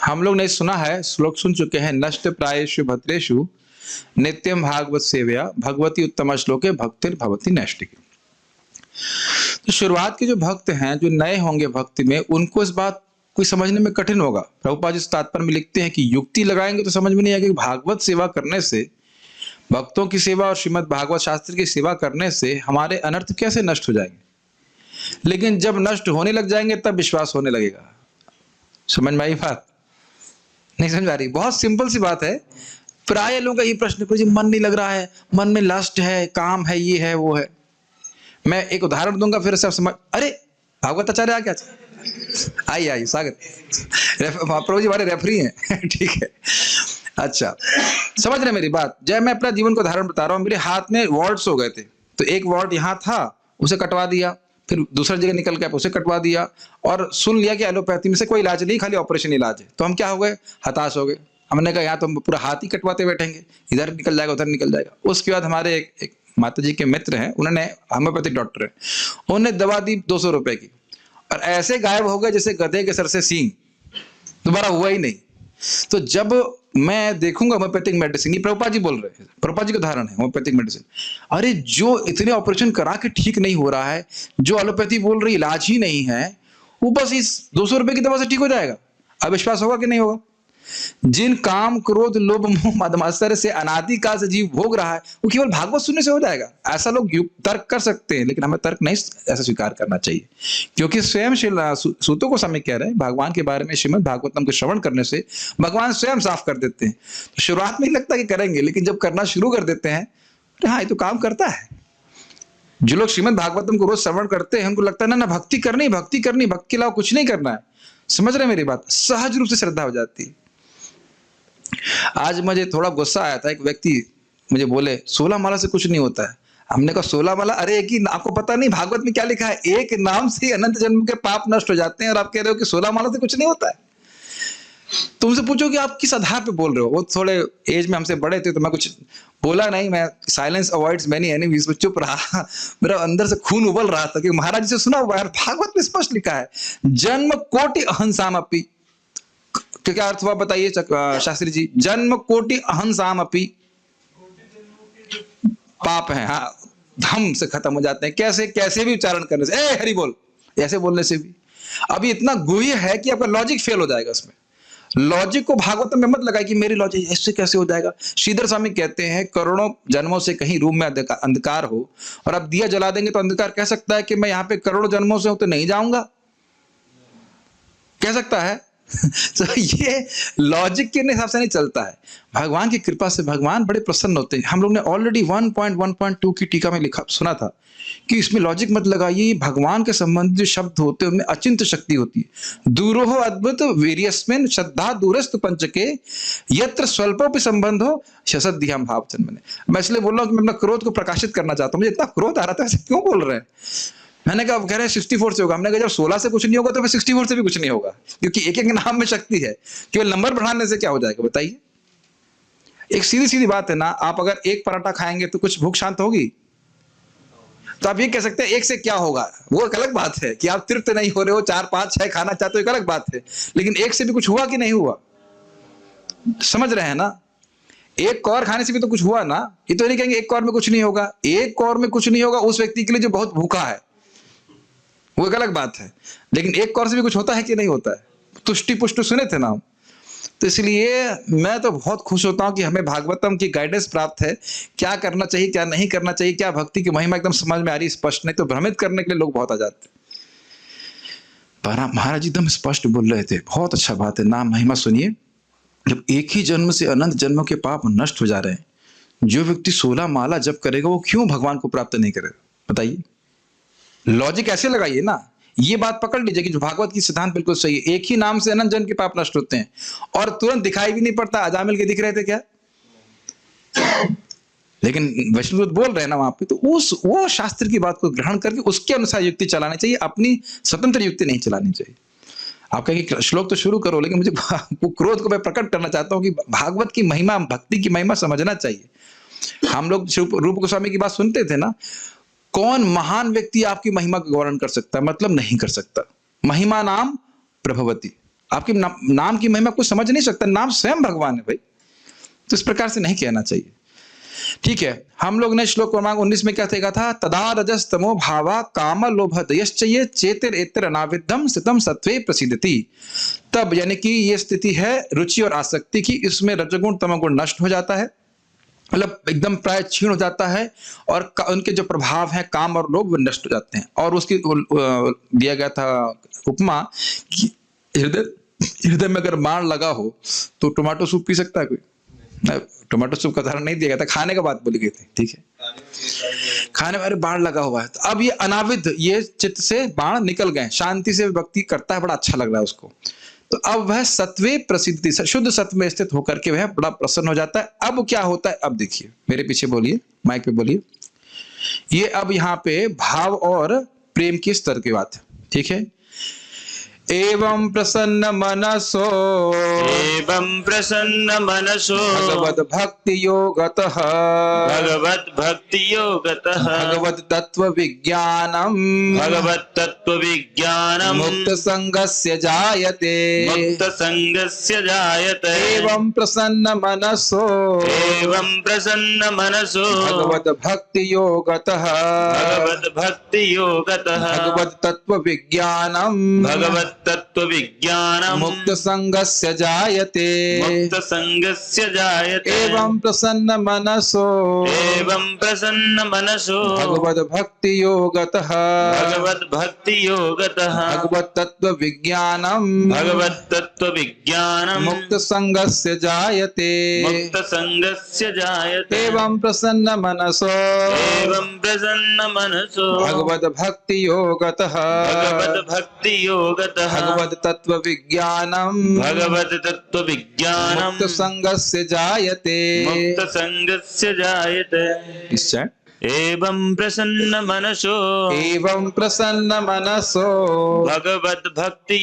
हम लोग ने सुना है, श्लोक सुन चुके हैं, नष्ट प्रायेषु भद्रेषु नित्यम भागवत सेवया भगवती उत्तम श्लोके भक्तिर भवती नैष्टिकी। तो शुरुआत के जो भक्त हैं, जो नए होंगे भक्ति में, उनको इस बात को समझने में कठिन होगा। प्रभुपाद जी तात्पर्य में लिखते हैं कि युक्ति लगाएंगे तो समझ में नहीं आएगा कि भागवत सेवा करने से, भक्तों की सेवा और श्रीमद् भागवत शास्त्र की सेवा करने से हमारे अनर्थ कैसे नष्ट हो जाएंगे। लेकिन जब नष्ट होने लग जाएंगे तब विश्वास होने लगेगा। समझ में आई बात? नहीं समझ आ रही? बहुत सिंपल सी बात है। प्राय लोगों का ये प्रश्न है, मन नहीं लग रहा है, मन में लस्ट है, काम है, ये है, वो है। मैं एक उदाहरण दूंगा फिर सब समझ। अरे भागवत आचार्य आ गया, आइए स्वागत। प्रभु जी हमारे रेफरी हैं। ठीक है, अच्छा समझ रहे मेरी बात? जब मैं अपना जीवन को उदाहरण बता रहा हूँ, मेरे हाथ में वार्ड्स हो गए थे, तो एक वार्ड यहाँ था, उसे कटवा दिया, फिर दूसरी जगह निकल गया, उसे कटवा दिया, और सुन लिया कि एलोपैथी में से कोई इलाज नहीं, खाली ऑपरेशन इलाज है। तो हम क्या हो गए? हताश हो गए। हमने कहा यहाँ तो हम पूरा हाथ ही कटवाते बैठेंगे, इधर निकल जाएगा, उधर निकल जाएगा। उसके बाद हमारे एक माता जी के मित्र हैं, उन्होंने, होम्योपैथिक डॉक्टर है, उन्होंने दवा दी 200 रुपए की, और ऐसे गायब हो गए जैसे गधे के सर से सींग, दोबारा हुआ ही नहीं। तो जब मैं देखूंगा होम्योपैथिक मेडिसिन, ये प्रभुपाद जी बोल रहे हैं, प्रभुपाद जी का उदाहरण है होम्योपैथिक मेडिसिन। अरे जो इतने ऑपरेशन करा के ठीक नहीं हो रहा है, जो एलोपैथी बोल रही इलाज ही नहीं है, वो बस इस 200 रुपए की दवा से ठीक हो जाएगा। अब विश्वास होगा कि नहीं होगा? जिन काम क्रोध लोभ मोह मदमात्सर्य से अनादिकाल से जीव भोग रहा है, वो केवल भागवत सुनने से हो जाएगा। ऐसा लोग तर्क कर सकते हैं, लेकिन हमें तर्क नहीं ऐसा स्वीकार करना चाहिए, क्योंकि स्वयं सूत गोस्वामी कह रहे हैं भगवान के बारे में, श्रीमद् भागवतम के श्रवण करने से भगवान स्वयं साफ कर देते हैं। तो शुरुआत में ही लगता है कि करेंगे, लेकिन जब करना शुरू कर देते हैं, तो हाँ ये तो काम करता है। जो लोग श्रीमद् भागवतम को रोज श्रवण करते हैं, उनको लगता है ना भक्ति करनी, भक्ति करनी, भक्ति के अलावा कुछ नहीं करना है। समझ रहे मेरी बात? सहज रूप से श्रद्धा हो जाती है। आज मुझे थोड़ा गुस्सा आया था, एक व्यक्ति मुझे बोले 16 माला से कुछ नहीं होता है। हमने कहा 16 माला, अरे एक ही, आपको पता नहीं भागवत में क्या लिखा है? एक नाम से अनंत जन्म के पाप नष्ट हो जाते हैं, और आप कह रहे हो कि 16 माला से कुछ नहीं होता है। तुमसे पूछो कि आप किस आधार पे बोल रहे हो? वो थोड़े एज में हमसे बड़े थे, तो मैं कुछ बोला नहीं, मैं साइलेंस अवॉइड्स मेनी एनिमीज में चुप रहा। मेरा अंदर से खून उबल रहा था कि महाराज जी से सुना हुआ है, भागवत में स्पष्ट लिखा है, जन्म कोटि अहंसाम अपी। क्या अर्थ हुआ बताइए शास्त्री जी? जन्म कोटि अहंसाम अपी, पाप है, हाँ, धम से खत्म हो जाते हैं। कैसे? कैसे भी उच्चारण करने से, ए हरि बोल, ऐसे बोलने से भी। अभी इतना गुह्य है कि आपका लॉजिक फेल हो जाएगा इसमें। लॉजिक को भागवत में मत लगाए कि मेरी लॉजिक ऐसे कैसे हो जाएगा। श्रीधर स्वामी कहते हैं करोड़ों जन्मों से कहीं रूम में अंधकार हो, और अब दिया जला देंगे तो अंधकार कह सकता है कि मैं यहाँ पे करोड़ों जन्मों से हूं तो नहीं जाऊंगा? कह सकता है? तो ये लॉजिक के हिसाब से नहीं चलता है। भगवान की कृपा से भगवान बड़े प्रसन्न होते हैं। हम लोग ने ऑलरेडी 1.1.2 की टीका में लिखा सुना था कि इसमें लॉजिक मत लगाइए, भगवान के संबंधित जो शब्द होते हैं उनमें अचिंत्य शक्ति होती है। दूरोह अद्भुत वीर्यस्मिन् श्रद्धा दूरस्थ पंचके यत्र स्वल्पोपि संबंधो शसद्धियां भाव जन्मने। मैं इसलिए बोल रहा हूं कि मैं अपना क्रोध को प्रकाशित करना चाहता हूं। मुझे इतना क्रोध आ रहा था, ऐसे क्यों बोल रहे हैं? मैंने कहा, कह रहे हैं 64 से होगा। हमने कहा जब 16 से कुछ नहीं होगा तो फिर 64 से भी कुछ नहीं होगा, क्योंकि एक एक नाम में शक्ति है। केवल नंबर बढ़ाने से क्या हो जाएगा बताइए? एक सीधी सीधी बात है ना, आप अगर एक पराठा खाएंगे तो कुछ भूख शांत होगी? तो आप ये कह सकते हैं एक से क्या होगा, वो एक अलग बात है कि आप तृप्त नहीं हो रहे हो, 4 5 6 खाना चाहते हो, एक अलग बात है। लेकिन एक से भी कुछ हुआ कि नहीं हुआ? समझ रहे हैं ना? एक कौर खाने से भी तो कुछ हुआ ना। ये तो नहीं कहेंगे एक कौर में कुछ नहीं होगा। एक कौर में कुछ नहीं होगा उस व्यक्ति के लिए जो बहुत भूखा है, वो एक अलग बात है। लेकिन एक कौर से भी कुछ होता है कि नहीं होता है? तुष्टि पुष्टि सुने थे ना हम। तो इसलिए मैं तो बहुत खुश होता हूं कि हमें भागवतम की गाइडेंस प्राप्त है, क्या करना चाहिए क्या नहीं करना चाहिए, क्या भक्ति की महिमा एकदम समझ में आ रही, स्पष्ट। नहीं तो भ्रमित करने के लिए लोग बहुत आ जाते। महाराज एकदम स्पष्ट बोल रहे थे, बहुत अच्छा बात है। नाम महिमा सुनिए, जब एक ही जन्म से अनंत जन्मों के पाप नष्ट हो जा रहे हैं, जो व्यक्ति 16 माला जप करेगा वो क्यों भगवान को प्राप्त नहीं करेगा बताइए? लॉजिक ऐसे लगाइए ना, ये बात पकड़ लीजिए कि जो भागवत की सिद्धांत बिल्कुल सही है। एक ही नाम से अनंत जन्म के पाप नष्ट होते हैं, और तुरंत दिखाई भी नहीं पड़ता। अजामिल के दिख रहे थे क्या? लेकिन वैष्णव बोल रहे हैं ना वहां पे, तो वो शास्त्र की बात को ग्रहण करके उसके अनुसार युक्ति चलानी चाहिए, अपनी स्वतंत्र युक्ति नहीं चलानी चाहिए। आप कहेंगे श्लोक तो शुरू करो, लेकिन मुझे वो क्रोध को मैं प्रकट करना चाहता हूं कि भागवत की महिमा, भक्ति की महिमा समझना चाहिए। हम लोग रूप गोस्वामी की बात सुनते थे ना, कौन महान व्यक्ति आपकी महिमा का वर्णन कर सकता है? मतलब नहीं कर सकता। महिमा नाम प्रभवती, आपके नाम की महिमा कोई समझ नहीं सकता, नाम स्वयं भगवान है भाई, तो इस प्रकार से नहीं कहना चाहिए। ठीक है, हम लोग ने श्लोक क्रमांक 19 में क्या देखा था? तदा रजस तमो भावा काम लोभ दयश्चये चेतिर एतिर अनाविद्धम स्थितम सत्वे प्रसिद्धति। तब यानी कि ये स्थिति है रुचि और आसक्ति की, इसमें रजगुण तमोगुण नष्ट हो जाता है, मतलब एकदम प्राय क्षीण हो जाता है, और उनके जो प्रभाव हैं काम और लोभ वो नष्ट हो जाते हैं। और उसकी दिया गया था उपमा कि हृदय में अगर बाण लगा हो तो टोमेटो सूप पी सकता है कोई? टोमेटो सूप का उदाहरण नहीं दिया गया था, खाने का बात बोली गई थी। ठीक है, खाने में बाण लगा हुआ है, तो अब ये अनाविध, ये चित्त से बाण निकल गए, शांति से व्यक्ति करता है, बड़ा अच्छा लग रहा है उसको, तो अब वह सत्वे प्रसिद्धि, शुद्ध सत्व में स्थित होकर के वह बड़ा प्रसन्न हो जाता है। अब क्या होता है? अब देखिए, मेरे पीछे बोलिए, माइक पे बोलिए। ये अब यहाँ पे भाव और प्रेम की स्तर की बात है। ठीक है, एवं प्रसन्न मनसो भगवद भक्ति योगतः भगवद तत्व विज्ञानम मुक्त संगस्य जायते एवं प्रसन्न मनसो भगवद भक्ति योगतः भगवद तत्व विज्ञानम मुक्त संगस्य जायते एवं प्रसन्न मनसो भगवद भक्ति योगतः भगवद तत्व विज्ञानम मुक्त संगस्य जायते एवं प्रसन्न मनसो भगवद भक्ति योगतः भगवद तत्व विज्ञानम मुक्त संगस्य जायते एवं प्रसन्न मनसो भगवद भक्ति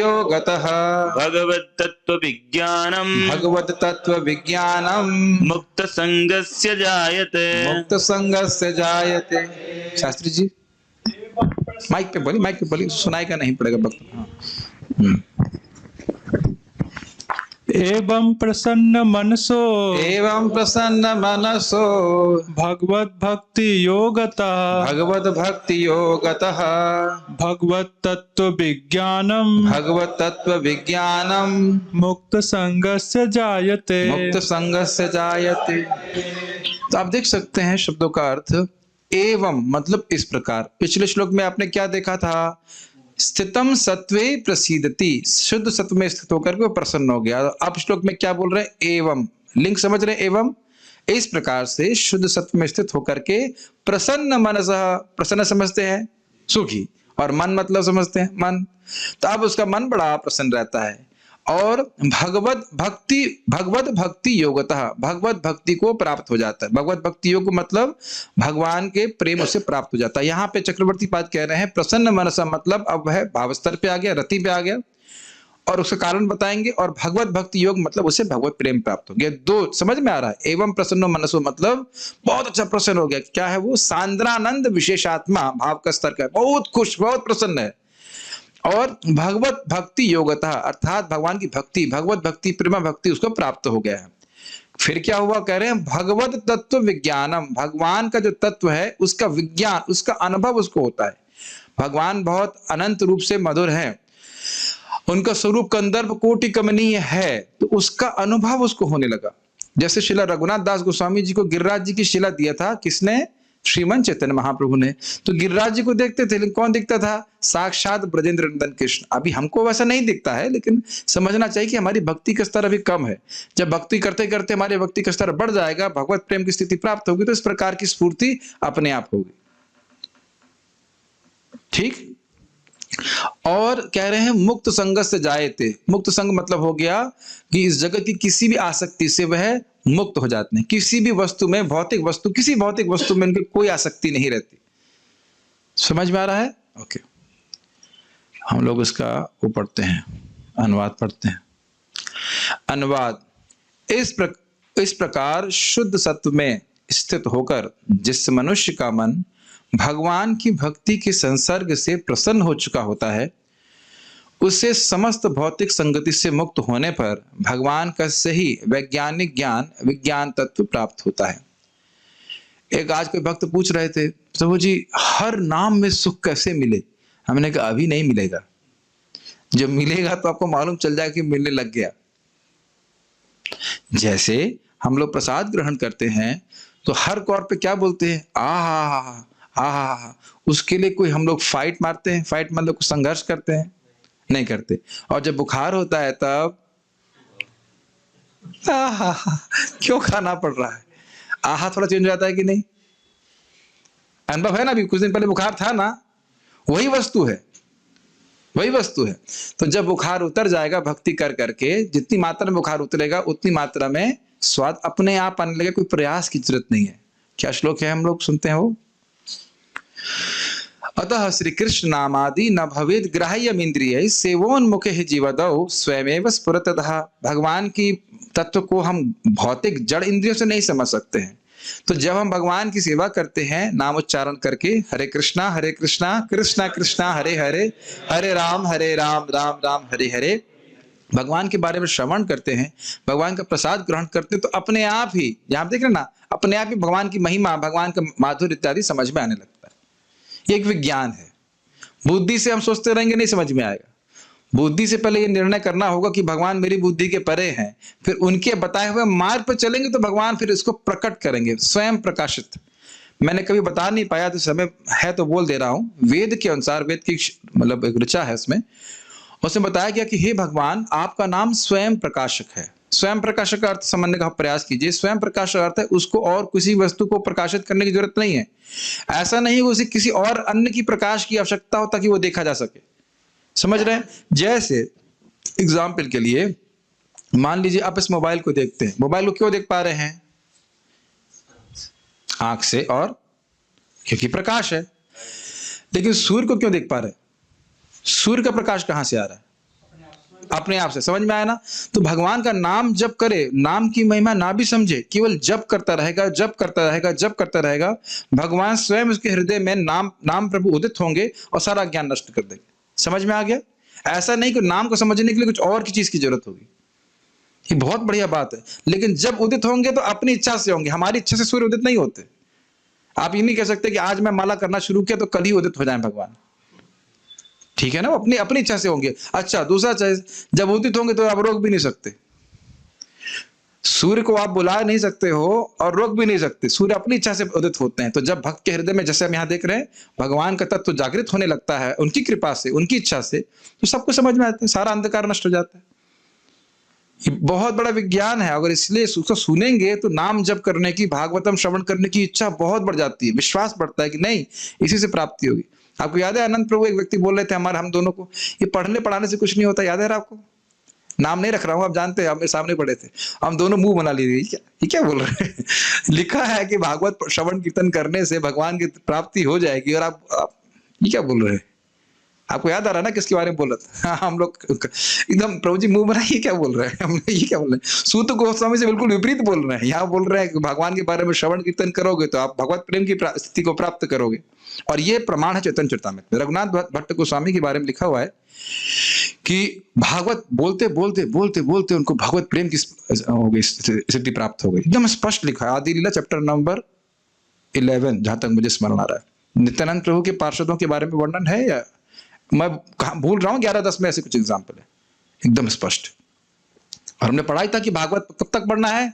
योगतः भगवद तत्व विज्ञानम मुक्त संगस्य जायते। शास्त्री जी माइक पे बोली, सुनाएगा नहीं पड़ेगा वक्त। एवं प्रसन्न मनसो भगवत भक्ति योगतः भगवत तत्व विज्ञानम मुक्त संगस्य जायते तो आप देख सकते हैं शब्दों का अर्थ। एवं मतलब इस प्रकार। पिछले श्लोक में आपने क्या देखा था? स्थितम सत्वे प्रसीदति, शुद्ध सत्व में स्थित होकर के वो प्रसन्न हो गया। अब श्लोक में क्या बोल रहे हैं? एवं, लिंग समझ रहे हैं? एवं इस प्रकार से शुद्ध सत्व में स्थित होकर के प्रसन्न मनसः, प्रसन्न समझते हैं सुखी, और मन मतलब समझते हैं मन, तो अब उसका मन बड़ा प्रसन्न रहता है। और भगवत भक्ति योगतः, भगवत भक्ति को प्राप्त हो जाता है। भगवत भक्ति योग मतलब भगवान के प्रेम उसे प्राप्त हो जाता है। यहाँ पे चक्रवर्ती पाद कह रहे हैं प्रसन्न मनसा मतलब अब वह भाव स्तर पे आ गया, रति पे आ गया, और उसका कारण बताएंगे। और भगवत भक्ति योग मतलब उसे भगवत प्रेम प्राप्त हो गया। दो समझ में आ रहा है? एवं प्रसन्नो मनसो मतलब बहुत अच्छा प्रसन्न हो गया। क्या है वो? सांद्रानंद विशेषात्मा, भाव का स्तर का, बहुत खुश, बहुत प्रसन्न है। और भगवत भक्ति योगतः अर्थात भगवान की भक्ति, भगवत भक्ति, प्रेम भक्ति उसको प्राप्त हो गया है। फिर क्या हुआ? कह रहे हैं भगवत तत्व विज्ञानम, भगवान का जो तत्व है उसका विज्ञान, उसका अनुभव उसको होता है। भगवान बहुत अनंत रूप से मधुर है, उनका स्वरूप कंदर्प कोटि कमनीय है, तो उसका अनुभव उसको होने लगा। जैसे शिला रघुनाथ दास गोस्वामी जी को गिरिराज जी की शिला दिया था, किसने? श्रीमन चैतन्य महाप्रभु ने। तो गिरिराज जी को देखते थे, लेकिन कौन दिखता था? साक्षात ब्रजेंद्र नंदन कृष्ण। अभी हमको वैसा नहीं दिखता है, लेकिन समझना चाहिए कि हमारी भक्ति का स्तर अभी कम है। जब भक्ति करते करते हमारी भक्ति का स्तर बढ़ जाएगा, भगवत प्रेम की स्थिति प्राप्त होगी, तो इस प्रकार की स्फूर्ति अपने आप होगी। ठीक। और कह रहे हैं मुक्त संग से जायते, मुक्त संग मतलब हो गया कि इस जगत की किसी भी आसक्ति से वह मुक्त हो जाते हैं। किसी भी वस्तु में, भौतिक वस्तु, किसी भौतिक वस्तु में उनकी कोई आसक्ति नहीं रहती। समझ में आ रहा है? ओके, हम लोग इसका वो पढ़ते हैं, अनुवाद पढ़ते हैं। अनुवाद। इस प्रकार शुद्ध सत्व में स्थित होकर जिस मनुष्य का मन भगवान की भक्ति के संसर्ग से प्रसन्न हो चुका होता है, उससे समस्त भौतिक संगति से मुक्त होने पर भगवान का सही वैज्ञानिक ज्ञान विज्ञान तत्व प्राप्त होता है। एक आज कोई भक्त पूछ रहे थे, प्रभु जी हर नाम में सुख कैसे मिले? हमने कहा अभी नहीं मिलेगा, जब मिलेगा तो आपको मालूम चल जाएगा कि मिलने लग गया। जैसे हम लोग प्रसाद ग्रहण करते हैं तो हर कौर पे क्या बोलते हैं, आ उसके लिए कोई हम लोग फाइट मारते हैं, फाइट मतलब संघर्ष करते हैं? नहीं करते। और जब बुखार होता है तब क्यों खाना पड़ रहा है? आहा थोड़ा चेंज हो जाता है कि नहीं? अनुभव है ना, अभी कुछ दिन पहले बुखार था ना, वही वस्तु है, वही वस्तु है। तो जब बुखार उतर जाएगा भक्ति कर करके, जितनी मात्रा में बुखार उतरेगा उतनी मात्रा में स्वाद अपने आप आने लगेगा, कोई प्रयास की जरूरत नहीं है। क्या श्लोक है हम लोग सुनते हैं वो, अतः श्री कृष्ण नामादि न भवेद ग्राह्यम इंद्रिय सेवोन्मुखे जीवदौ स्वयमेव स्फुरतः। भगवान की तत्व को हम भौतिक जड़ इंद्रियों से नहीं समझ सकते हैं। तो जब हम भगवान की सेवा करते हैं नाम उच्चारण करके, हरे कृष्णा कृष्णा कृष्णा हरे हरे, हरे राम राम राम हरे हरे, भगवान के बारे में श्रवण करते हैं, भगवान का प्रसाद ग्रहण करते हैं, तो अपने आप ही, यहाँ देख रहे ना, अपने आप ही भगवान की महिमा, भगवान का माधुर्य इत्यादि समझ में आने लगता है। ये एक विज्ञान है। बुद्धि से हम सोचते रहेंगे नहीं समझ में आएगा। बुद्धि से पहले ये निर्णय करना होगा कि भगवान मेरी बुद्धि के परे हैं, फिर उनके बताए हुए मार्ग पर चलेंगे तो भगवान फिर इसको प्रकट करेंगे, स्वयं प्रकाशित। मैंने कभी बता नहीं पाया तो समय है तो बोल दे रहा हूं। वेद के अनुसार, वेद की मतलब एक ऋचा है उसमें, उसमें बताया गया कि हे भगवान आपका नाम स्वयं प्रकाशक है। स्वयं प्रकाशक का अर्थ समझने का प्रयास कीजिए। स्वयं प्रकाशक अर्थ है उसको और किसी वस्तु को प्रकाशित करने की जरूरत नहीं है। ऐसा नहीं उसे किसी और अन्य की प्रकाश की आवश्यकता हो ताकि वो देखा जा सके। समझ रहे हैं? जैसे एग्जाम्पल के लिए मान लीजिए आप इस मोबाइल को देखते हैं, मोबाइल को क्यों देख पा रहे हैं? आंख से, और क्योंकि प्रकाश है। लेकिन सूर्य को क्यों देख पा रहे हैं? सूर्य का प्रकाश कहां से आ रहा है? अपने आप से। समझ में आया ना? तो भगवान का नाम जप करे, नाम की महिमा ना भी समझे, केवल जप करता रहेगा, जप करता रहेगा, जप करता रहेगा, भगवान स्वयं उसके हृदय में नाम प्रभु उदित होंगे और सारा ज्ञान नष्ट कर देंगे। समझ में आ गया? ऐसा नहीं कि नाम को समझने के लिए कुछ और की चीज की जरूरत होगी। ये बहुत बढ़िया बात है। लेकिन जब उदित होंगे तो अपनी इच्छा से होंगे, हमारी इच्छा से सूर्य उदित नहीं होते। आप ये नहीं कह सकते कि आज मैं माला करना शुरू किया तो कल ही उदित हो जाए भगवान। ठीक है ना? वो अपनी इच्छा से होंगे। अच्छा, दूसरा चीज, जब उदित होंगे तो आप रोक भी नहीं सकते। सूर्य को आप बुला नहीं सकते हो और रोक भी नहीं सकते। सूर्य अपनी इच्छा से उदित होते हैं। तो जब भक्त के हृदय में, जैसे हम यहाँ देख रहे हैं, भगवान का तत्व जागृत होने लगता है उनकी कृपा से, उनकी इच्छा से, तो सबको समझ में आता है, सारा अंधकार नष्ट हो जाता है। ये बहुत बड़ा विज्ञान है। अगर इसलिए उसको सुनेंगे तो नाम जप करने की, भागवतम श्रवण करने की इच्छा बहुत बढ़ जाती है, विश्वास बढ़ता है कि नहीं इसी से प्राप्ति होगी। आपको याद है आनंद प्रभु एक व्यक्ति बोल रहे थे हम दोनों को, ये पढ़ने पढ़ाने से कुछ नहीं होता। याद है आपको? नाम नहीं रख रहा हूं, आप जानते हैं, मेरे सामने पढ़े थे, हम दोनों मुंह बना लिए। ये क्या बोल रहे हैं? लिखा है कि भागवत श्रवण कीर्तन करने से भगवान की प्राप्ति हो जाएगी, और आप ये क्या बोल रहे हैं? आपको याद आ रहा है ना किसके बारे में बोल रहा था? हम लोग एकदम प्रभु जी मुंह बनाइए, क्या बोल रहे हैं? हम ये क्या बोल रहे हैं? सूत गोस्वामी से बिल्कुल विपरीत बोल रहे हैं। यहाँ बोल रहे हैं कि भगवान के बारे में श्रवण कीर्तन करोगे तो आप भगवत प्रेम की स्थिति को प्राप्त करोगे। और ये प्रमाण है चैतन्य चरितामृत में। रघुनाथ भट्ट गोस्वामी के बारे में लिखा हुआ है कि भागवत बोलते बोलते बोलते बोलते उनको भगवत प्रेम की स्थिति प्राप्त हो गई। एकदम स्पष्ट लिखा है। आदि लीला चैप्टर नंबर 11, जहां तक मुझे स्मरण आ रहा है। नित्यानंद प्रभु के पार्षदों के बारे में वर्णन है, या मैं भूल रहा हूँ, 11-10 में ऐसे कुछ एग्जाम्पल है, एकदम स्पष्ट। और हमने पढ़ाई था कि भागवत कब तक पढ़ना है?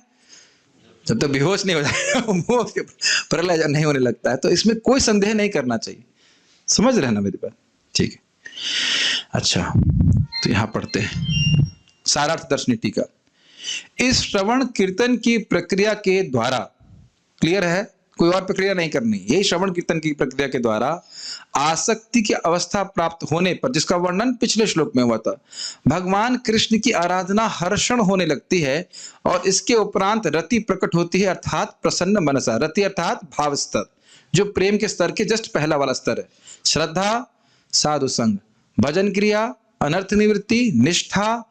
जब तक बेहोश नहीं हो जाए, प्रलय नहीं होने लगता है। तो इसमें कोई संदेह नहीं करना चाहिए। समझ रहे हैं ना मेरी बात? ठीक है। अच्छा, तो यहां पढ़ते हैं सारार्थ दर्शनी टीका। इस श्रवण कीर्तन की प्रक्रिया के द्वारा, क्लियर है, कोई और प्रक्रिया नहीं करनी, यही श्रवण कीर्तन की प्रक्रिया के द्वारा आसक्ति की अवस्था प्राप्त होने पर, जिसका वर्णन पिछले श्लोक में हुआ था, भगवान कृष्ण की आराधना हर्षण होने लगती है और इसके उपरांत रति प्रकट होती है, अर्थात प्रसन्न मनसा। रति अर्थात भाव स्तर, जो प्रेम के स्तर के जस्ट पहला वाला स्तर है। श्रद्धा, साधु संग, भजन क्रिया, अनर्थ निवृत्ति, निष्ठा,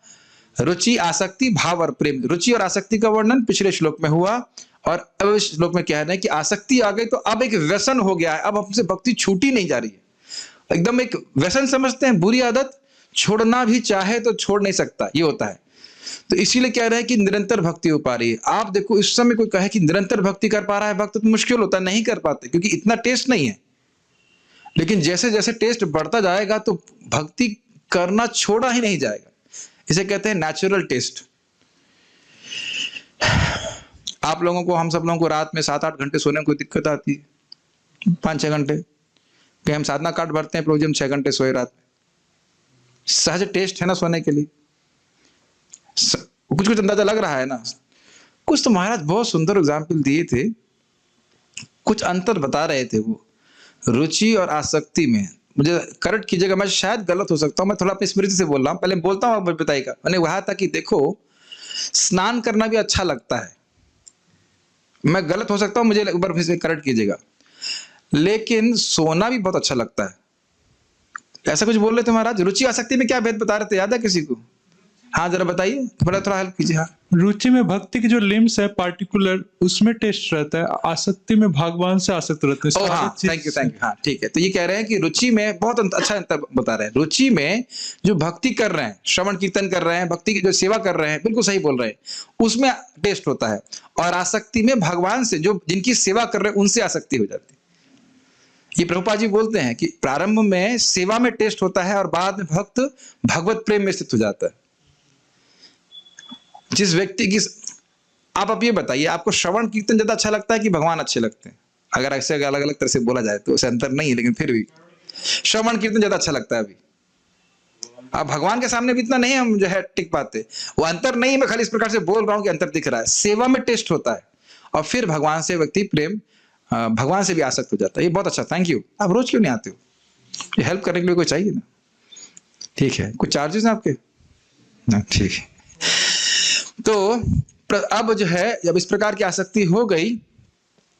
रुचि, आसक्ति, भाव और प्रेम। रुचि और आसक्ति का वर्णन पिछले श्लोक में हुआ। और अब इस श्लोक में क्या है कि आसक्ति आ गई तो अब एक व्यसन हो गया है, अब हमसे भक्ति छूटी नहीं जा रही है। एकदम एक व्यसन समझते हैं, बुरी आदत, छोड़ना भी चाहे तो छोड़ नहीं सकता, ये होता है। तो इसीलिए कह रहे हैं कि निरंतर भक्ति हो पा रही है। आप देखो इस समय कोई कहे कि निरंतर भक्ति कर पा रहा है भक्त, तो मुश्किल होता है, नहीं कर पाते क्योंकि इतना टेस्ट नहीं है। लेकिन जैसे जैसे टेस्ट बढ़ता जाएगा तो भक्ति करना छोड़ा ही नहीं जाएगा। इसे कहते हैं नेचुरल टेस्ट। आप लोगों को, हम सब लोगों को रात में 7-8 घंटे सोने में कोई दिक्कत आती है? 5-6 घंटे कि हम साधना कार्ड भरते हैं, प्रभु जी हम 6 घंटे सोए रात में। सहज टेस्ट है ना सोने के लिए, कुछ कुछ अंदाजा लग रहा है ना। कुछ तो महाराज बहुत सुंदर एग्जाम्पल दिए थे, कुछ अंतर बता रहे थे वो रुचि और आसक्ति में। मुझे करेक्ट कीजिएगा, मैं शायद गलत हो सकता हूं, मैं थोड़ा अपनी स्मृति से बोल रहा हूं, पहले बोलता हूं आप बताइएगा। मैंने कहा था कि देखो स्नान करना भी अच्छा लगता है, मैं गलत हो सकता हूं, मुझे एक बार फिर से करेक्ट कीजिएगा, लेकिन सोना भी बहुत अच्छा लगता है। ऐसा कुछ बोल रहे थे महाराज, रुचि आसक्ति में क्या भेद बता रहे थे, याद है किसी को? हाँ जरा बताइए, थोड़ा हेल्प कीजिए। हाँ, रुचि में भक्ति के जो लिम्स है पार्टिकुलर, उसमें टेस्ट रहता है। आसक्ति में भगवान से आसक्त रहते हैं। हाँ, थैंक यू। हाँ ठीक है, तो ये कह रहे हैं कि रुचि में बहुत अच्छा अंतर बता रहे हैं। रुचि में जो भक्ति कर रहे हैं, श्रवण कीर्तन कर रहे हैं, भक्ति की जो सेवा कर रहे हैं, बिल्कुल सही बोल रहे हैं, उसमें टेस्ट होता है। और आसक्ति में भगवान से जो जिनकी सेवा कर रहे हैं उनसे आसक्ति हो जाती है। ये प्रभुपाद जी बोलते हैं कि प्रारंभ में सेवा में टेस्ट होता है और बाद में भक्त भगवत प्रेम में स्थित हो जाता है। जिस व्यक्ति की, आप अब ये बताइए, आपको श्रवण कीर्तन ज्यादा अच्छा लगता है कि भगवान अच्छे लगते हैं? अगर ऐसे अलग अलग तरह से बोला जाए तो उसे अंतर नहीं है, लेकिन फिर भी श्रवण कीर्तन ज्यादा अच्छा लगता है अभी। अब भगवान के सामने भी इतना नहीं हम जो है टिक पाते, वो अंतर नहीं, मैं खाली इस प्रकार से बोल रहा हूं कि अंतर दिख रहा है। सेवा में टेस्ट होता है और फिर भगवान से व्यक्ति प्रेम, भगवान से भी आसक्त हो जाता है। ये बहुत अच्छा, थैंक यू। आप रोज क्यों नहीं आते हो? ये हेल्प करने के लिए कोई चाहिए ना। ठीक है, कुछ चार्जेस हैं आपके? ठीक है। तो अब जो है जब इस प्रकार की आसक्ति हो गई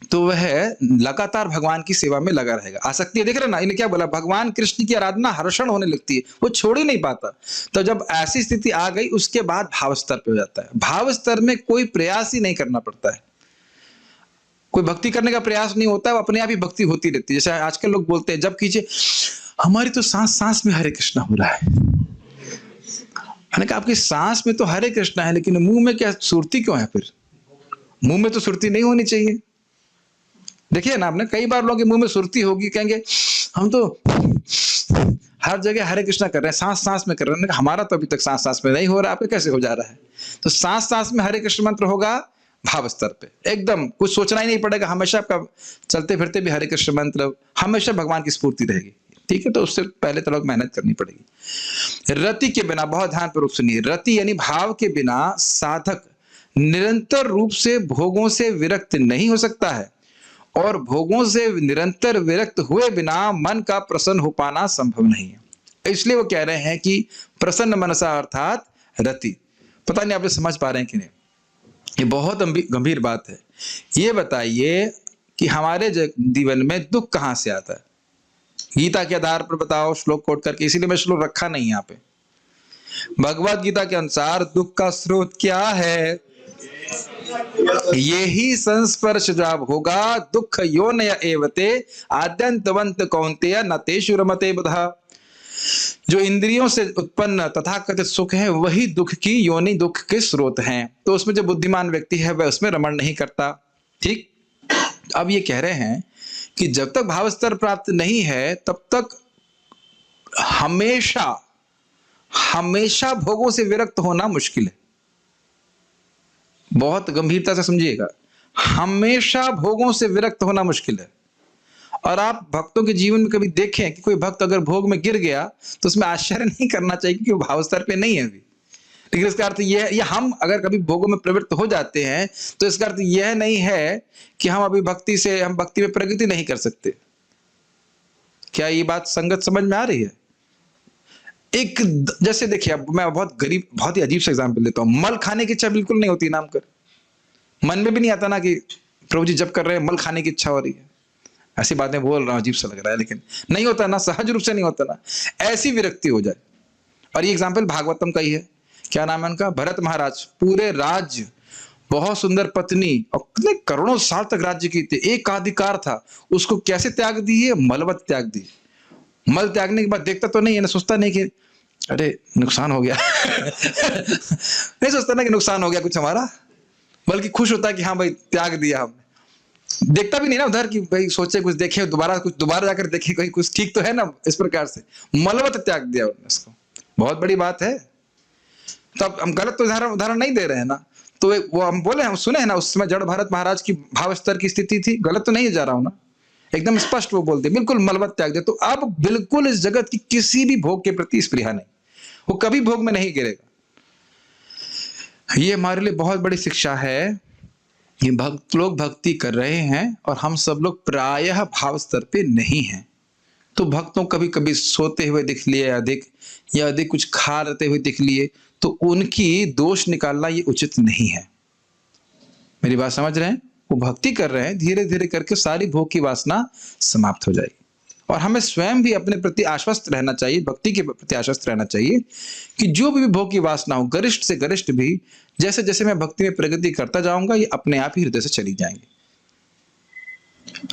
तो वह लगातार भगवान की सेवा में लगा रहेगा। आसक्ति देख रहे ना, इन्हें क्या बोला, भगवान कृष्ण की आराधना हर्षण होने लगती है, वो छोड़ ही नहीं पाता। तो जब ऐसी स्थिति आ गई उसके बाद भाव स्तर पे हो जाता है। भाव स्तर में कोई प्रयास ही नहीं करना पड़ता है, कोई भक्ति करने का प्रयास नहीं होता है, वो अपने आप ही भक्ति होती रहती है। जैसे आजकल लोग बोलते हैं, जब कीजिए हमारी तो सांस सांस में हरे कृष्णा हो रहा है। मैंने कहा आपकी सांस में तो हरे कृष्णा है, लेकिन मुंह में क्या सुरती क्यों है? फिर मुंह में तो सुरती नहीं होनी चाहिए। देखिए ना, आपने कई बार लोगों के मुंह में सुरती होगी, कहेंगे हम तो हर जगह हरे कृष्णा कर रहे हैं, सांस सांस में कर रहे हैं। हमारा तो अभी तक सांस सांस में नहीं हो रहा, आपका कैसे हो जा रहा है? तो सांस सांस में हरे कृष्ण मंत्र होगा भाव स्तर पे, एकदम कुछ सोचना ही नहीं पड़ेगा, हमेशा आपका चलते फिरते भी हरे कृष्ण मंत्र, हमेशा भगवान की स्फूर्ति रहेगी। ठीक है, तो उससे पहले तो लोग मेहनत करनी पड़ेगी। रति के बिना, बहुत ध्यानपूर्वक सुनिए, रति यानी भाव के बिना साधक निरंतर रूप से भोगों से विरक्त नहीं हो सकता है, और भोगों से निरंतर विरक्त हुए बिना मन का प्रसन्न हो पाना संभव नहीं है। इसलिए वो कह रहे हैं कि प्रसन्न मनसा अर्थात रति। पता नहीं आप लोग समझ पा रहे हैं कि नहीं, ये बहुत गंभीर बात है। ये बताइए कि हमारे जीवन में दुख कहां से आता है? गीता के आधार पर बताओ, श्लोक कोट करके, इसीलिए मैं श्लोक रखा नहीं यहाँ पे। भगवत गीता के अनुसार दुख का स्रोत क्या है? यही संस्पर्श जब होगा, दुख योनय एवते आद्यंतवंत कौन्तेय न तेषु रमते बुधा। जो इंद्रियों से उत्पन्न तथाकथित सुख है वही दुख की योनि, दुख के स्रोत हैं। तो उसमें जो बुद्धिमान व्यक्ति है वह उसमें रमण नहीं करता। ठीक, अब ये कह रहे हैं कि जब तक भाव स्तर प्राप्त नहीं है तब तक हमेशा हमेशा भोगों से विरक्त होना मुश्किल है। बहुत गंभीरता से समझिएगा, हमेशा भोगों से विरक्त होना मुश्किल है। और आप भक्तों के जीवन में कभी देखें कि कोई भक्त अगर भोग में गिर गया तो उसमें आश्चर्य नहीं करना चाहिए कि वो भाव स्तर पे नहीं है अभी। लेकिन इसका अर्थ यह हम अगर कभी भोगों में प्रवृत्त हो जाते हैं तो इसका अर्थ यह नहीं है कि हम अभी भक्ति में प्रगति नहीं कर सकते। क्या ये बात संगत समझ में आ रही है? एक जैसे देखिए, अब मैं बहुत ही अजीब सा एग्जाम्पल देता हूँ। मल खाने की इच्छा बिल्कुल नहीं होती, नाम कर, मन में भी नहीं आता ना कि प्रभु जी जब कर रहे हैं मल खाने की इच्छा हो रही है। ऐसी बातें बोल रहा हूँ, अजीब सा लग रहा है, लेकिन नहीं होता ना, सहज रूप से नहीं होता ना, ऐसी विरक्ति हो जाए। और ये एग्जाम्पल भागवतम का ही है। क्या नाम है उनका? भरत महाराज। पूरे राज्य, बहुत सुंदर पत्नी और कितने करोड़ों साल तक राज्य की थी, एक अधिकार था, उसको कैसे त्याग दिए? मलवत त्याग दी। मल त्यागने के बाद देखता तो नहीं है ना, सोचता नहीं कि अरे नुकसान हो गया नहीं सोचता ना कि नुकसान हो गया कुछ हमारा, बल्कि खुश होता है कि हाँ भाई त्याग दिया हमने। देखता भी नहीं ना उधर कि भाई सोचे कुछ देखे दोबारा जाकर देखे कोई कुछ ठीक तो है ना, इस प्रकार से मलबत त्याग दिया उन्होंने उसको, बहुत बड़ी बात है। तब हम गलत तो उदाहरण नहीं दे रहे हैं ना, तो वो हम बोले, हम सुने हैं ना उस समय जड़ भरत महाराज की भाव स्तर की स्थिति थी, गलत तो नहीं जा रहा हूं ना, एकदम स्पष्ट वो बोलते बिल्कुल मलबत त्याग दे। तो अब बिल्कुल इस जगत की किसी भी भोग के प्रति स्पृहा नहीं, वो कभी भोग में नहीं गिरेगा। ये हमारे लिए बहुत बड़ी शिक्षा है कि भक्त लोग भक्ति कर रहे हैं और हम सब लोग प्रायः भाव स्तर पे नहीं हैं। तो भक्तों कभी कभी सोते हुए दिख लिए अधिक, या अधिक कुछ खा लेते हुए दिख लिए, तो उनकी दोष निकालना ये उचित नहीं है। मेरी बात समझ रहे हैं? वो भक्ति कर रहे हैं, धीरे धीरे करके सारी भोग की वासना समाप्त हो जाएगी। और हमें स्वयं भी अपने प्रति आश्वस्त रहना चाहिए, भक्ति के प्रति आश्वस्त रहना चाहिए कि जो भी भोग की वासना हो, गरिष्ठ से गरिष्ठ भी, जैसे जैसे मैं भक्ति में प्रगति करता जाऊंगा, ये अपने आप ही हृदय से चली जाएंगे।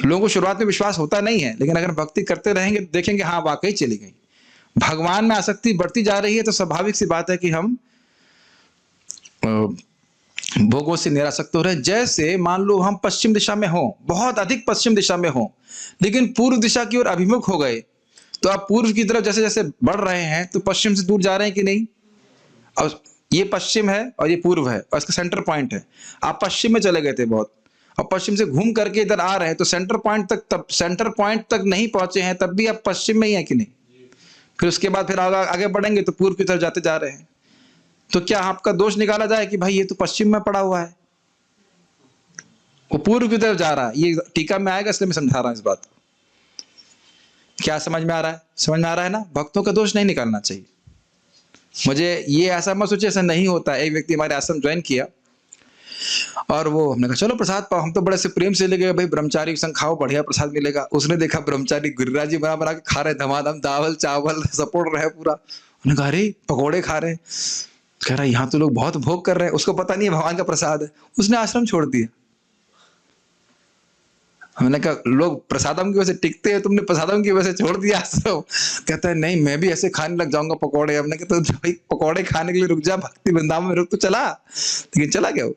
लोगों को शुरुआत में विश्वास होता नहीं है, लेकिन अगर भक्ति करते रहेंगे तो देखेंगे हाँ वाकई चली गई। भगवान में आसक्ति बढ़ती जा रही है तो स्वाभाविक सी बात है कि हम भोगों से निरासक्त हो रहे हैं। जैसे मान लो हम पश्चिम दिशा में हो, बहुत अधिक पश्चिम दिशा में हो, लेकिन पूर्व दिशा की ओर अभिमुख हो गए, तो आप पूर्व की तरफ जैसे जैसे बढ़ रहे हैं तो पश्चिम से दूर जा रहे हैं कि नहीं। और ये पश्चिम है और ये पूर्व है और इसका सेंटर पॉइंट है। आप पश्चिम में चले गए थे बहुत, और पश्चिम से घूम करके इधर आ रहे हैं, तो सेंटर पॉइंट तक नहीं पहुंचे हैं, तब भी आप पश्चिम में ही है कि नहीं। फिर उसके बाद फिर आगे बढ़ेंगे तो पूर्व की तरफ जाते जा रहे हैं। तो क्या आपका दोष निकाला जाए कि भाई ये तो पश्चिम में पड़ा हुआ है, वो पूर्व की तरफ जा रहा है। ये टीका में आएगा, इसलिए मैं समझा रहा हूं इस बात को। क्या समझ में आ रहा है? समझ में आ रहा है ना? भक्तों का दोष नहीं निकालना चाहिए। मुझे ये ऐसा मत सोचिए ऐसा नहीं होता। एक व्यक्ति हमारे आश्रम ज्वाइन किया और वो हमने कहा चलो प्रसाद पाओ, हम तो बड़े से प्रेम से ले गए, भाई ब्रह्मचारी संग खाओ, बढ़िया प्रसाद मिलेगा। उसने देखा ब्रह्मचारी गिरिराज जी बना बना के खा रहे, धमाधम दावल चावल सपोर्ट रहे पूरा। उन्होंने कहा अरे पकौड़े खा रहे, कह रहा यहाँ तो लोग बहुत भोग कर रहे हैं, उसको पता नहीं है भगवान का प्रसाद है। उसने आश्रम छोड़ दिया। हमने कहा लोग प्रसादम की वजह से टिकते हैं, तुमने प्रसादम की वजह से छोड़ दिया आश्रम। कहता है नहीं मैं भी ऐसे खाने लग जाऊंगा पकौड़े। हमने कहा तो भाई पकौड़े खाने के लिए रुक जा, भक्ति वृंदावन में रुक तो चला, लेकिन चला गया। वो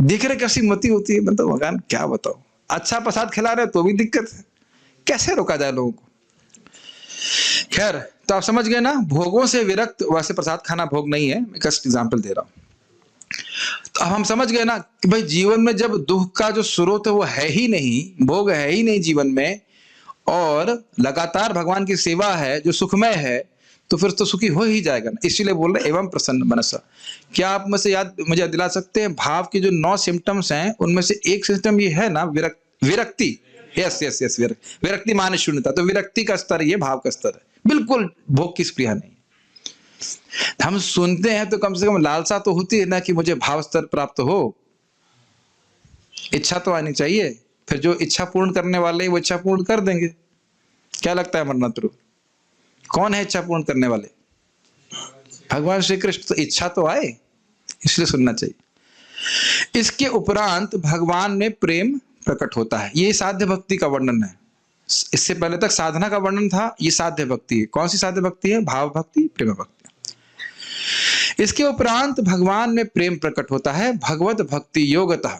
देख रहे कैसी मति होती है। मतलब भगवान क्या बताओ, अच्छा प्रसाद खिला रहे तो भी दिक्कत है, कैसे रोका जाए लोगों को। खैर तो आप समझ गए ना, भोगों से विरक्त। वैसे प्रसाद खाना भोग नहीं है, मैं जस्ट एग्जाम्पल दे रहा हूं। तो अब हम समझ गए ना कि भाई जीवन में जब दुख का जो स्रोत है वो है ही नहीं, भोग है ही नहीं जीवन में, और लगातार भगवान की सेवा है जो सुखमय है, तो फिर तो सुखी हो ही जाएगा ना। इसीलिए बोल रहे एवं प्रसन्न मनसा। क्या आप मुझे दिला सकते हैं भाव के जो 9 सिम्टम्स हैं, उनमें से एक सिम्टम ये है ना विरक्ति। यस यस यस, विरक्ति माने शून्यता। तो विरक्ति का स्तर ये भाव का स्तर है, बिल्कुल भोग की स्पृहा नहीं। हम सुनते हैं तो कम से कम लालसा तो होती है ना कि मुझे भाव स्तर प्राप्त हो, इच्छा तो आनी चाहिए। फिर जो इच्छा पूर्ण करने वाले वो इच्छा पूर्ण कर देंगे। क्या लगता है अमरनाथ रू, कौन है इच्छा पूर्ण करने वाले? भगवान श्री कृष्ण। तो इच्छा तो आए, इसलिए सुनना चाहिए। इसके उपरांत भगवान में प्रेम प्रकट होता है। ये साध्य भक्ति का वर्णन है। इससे पहले तक साधना का वर्णन था, ये साध्य भक्ति है। कौन सी साध्य भक्ति है? भाव भक्ति, प्रेम भक्ति। इसके उपरांत भगवान में प्रेम प्रकट होता है भगवत भक्ति योगतः।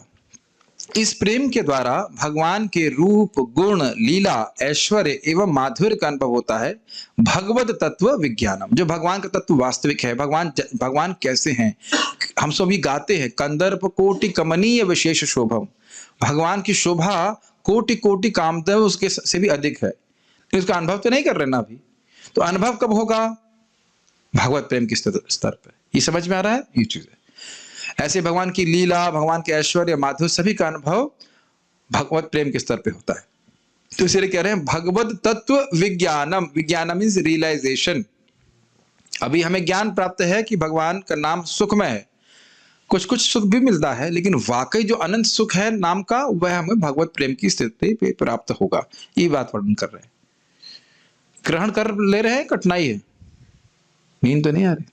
इस प्रेम के द्वारा भगवान के रूप, गुण, लीला, ऐश्वर्य एवं माधुर्य का अनुभव होता है। भगवत तत्व विज्ञानम, जो भगवान का तत्व वास्तविक है। भगवान कैसे हैं? हम सभी गाते हैं कंदर्प कोटि कमनीय विशेष शोभम। भगवान की शोभा कोटि कोटि कामदेव उसके से भी अधिक है। इसका अनुभव तो नहीं कर रहे ना अभी। तो अनुभव कब होगा? भगवत प्रेम के स्तर पर। ये समझ में आ रहा है? ये चीज है। ऐसे भगवान की लीला, भगवान के ऐश्वर्य, माधुर्य सभी का अनुभव भगवत प्रेम के स्तर पे होता है। तो इसलिए कह रहे हैं भगवत तत्व विज्ञानम। विज्ञानम मींस रियलाइजेशन। अभी हमें ज्ञान प्राप्त है कि भगवान का नाम सुखमय है, कुछ कुछ सुख भी मिलता है, लेकिन वाकई जो अनंत सुख है नाम का, वह हमें भगवत प्रेम की स्थिति पे प्राप्त होगा। ये बात वर्णन कर रहे हैं। ग्रहण कर ले रहे हैं, कठिनाई है, नींद तो नहीं आ रही।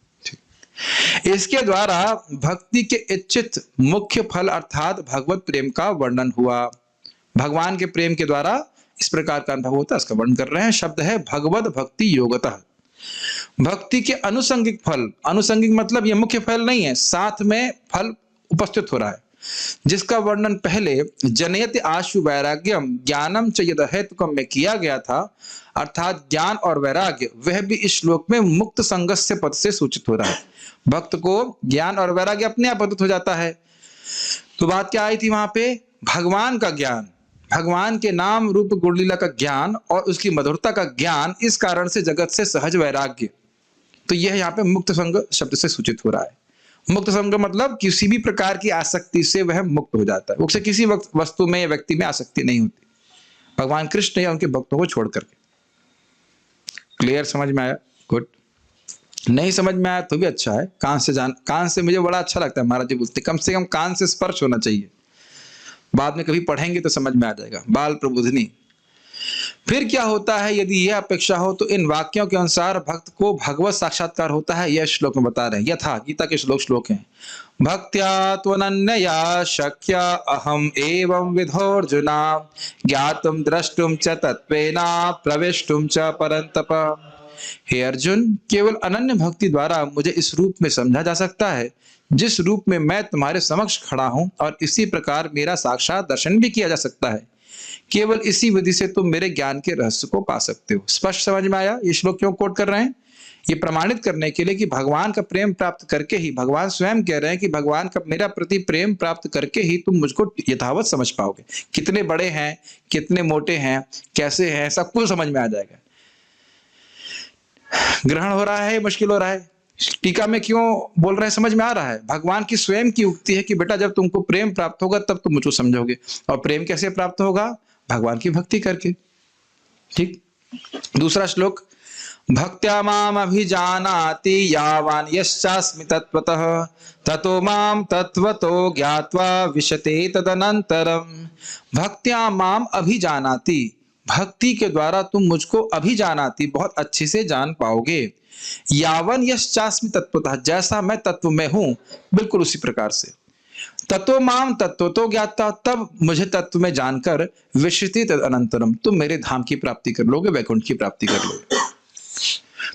इसके द्वारा भक्ति के इच्छित मुख्य फल अर्थात भगवत प्रेम का वर्णन हुआ। भगवान के प्रेम के द्वारा इस प्रकार का अनुभव होता है, इसका वर्णन कर रहे हैं। शब्द है भगवत भक्ति योगतः। भक्ति के अनुसंगिक फल, अनुसंगिक मतलब ये मुख्य फल नहीं है, साथ में फल उपस्थित हो रहा है, जिसका वर्णन पहले जनयति आशु वैराग्यम ज्ञानम च यद हेतुकम में किया गया था, अर्थात ज्ञान और वैराग्य वह भी इस श्लोक में मुक्त संगस्य पद से सूचित हो रहा है। भक्त को ज्ञान और वैराग्य अपने आप प्रदत्त हो जाता है। तो बात क्या आई थी वहां पे? भगवान का ज्ञान, भगवान के नाम रूप गुण लीला का ज्ञान और उसकी मधुरता का ज्ञान, इस कारण से जगत से सहज वैराग्य। तो यह यहाँ पे मुक्त संग शब्द से सूचित हो रहा है। मुक्त संग मतलब किसी भी प्रकार की आसक्ति से वह मुक्त हो जाता है, उसे किसी वस्तु में या व्यक्ति में आसक्ति नहीं होती, भगवान कृष्ण या उनके भक्तों को छोड़ करके। क्लियर, समझ में आया? गुड। नहीं समझ में आया तो भी अच्छा है, कान से मुझे बड़ा अच्छा लगता है महाराज जी बोलते, कम से कम कान से स्पर्श होना चाहिए, बाद में कभी पढ़ेंगे तो समझ में आ जाएगा। बाल प्रबोधिनी। फिर क्या होता है यदि यह अपेक्षा हो तो इन वाक्यों के अनुसार भक्त को भगवत साक्षात्कार होता है। यह श्लोक में बता रहे हैं, यथा गीता के श्लोक हैं। भक्त्या त्वनन्यया शक्या अहम एवं विधोर्जुना ज्ञातुम द्रष्टुम च तत्वेना प्रवेष्टुम च परंतप। हे अर्जुन, केवल अनन्य भक्ति द्वारा मुझे इस रूप में समझा जा सकता है जिस रूप में मैं तुम्हारे समक्ष खड़ा हूं, और इसी प्रकार मेरा साक्षात दर्शन भी किया जा सकता है। केवल इसी विधि से तुम मेरे ज्ञान के रहस्य को पा सकते हो। स्पष्ट समझ में आया? ये श्लोक क्यों कोट कर रहे हैं? ये प्रमाणित करने के लिए कि भगवान का प्रेम प्राप्त करके ही, भगवान स्वयं कह रहे हैं कि भगवान का मेरा प्रति प्रेम प्राप्त करके ही तुम मुझको यथावत समझ पाओगे। कितने बड़े हैं, कितने मोटे हैं, कैसे हैं, सब कुछ समझ में आ जाएगा। ग्रहण हो रहा है, मुश्किल हो रहा है? टीका में क्यों बोल रहे हैं, समझ में आ रहा है? भगवान की स्वयं की उक्ति है कि बेटा जब तुमको प्रेम प्राप्त होगा तब तुम मुझको समझोगे। और प्रेम कैसे प्राप्त होगा? भगवान की भक्ति करके। ठीक। दूसरा श्लोक, भक्त्या माम अभिजानाति यावान यश्चास्मि तत्वतः ततो माम तत्वतो ज्ञात्वा विशते तदनंतरम। भक्त्या माम अभिजानाति, भक्ति के द्वारा तुम मुझको अभिजानाति बहुत अच्छे से जान पाओगे। यावन यश्चास्मि तत्वतः, जैसा मैं तत्व में हूं बिल्कुल उसी प्रकार से। ततो माम तत्व तो ज्ञाता, तब मुझे तत्व में जानकर विशति तद अनंतरम, तुम मेरे धाम की प्राप्ति कर लोगे, वैकुंठ की प्राप्ति कर लोगे।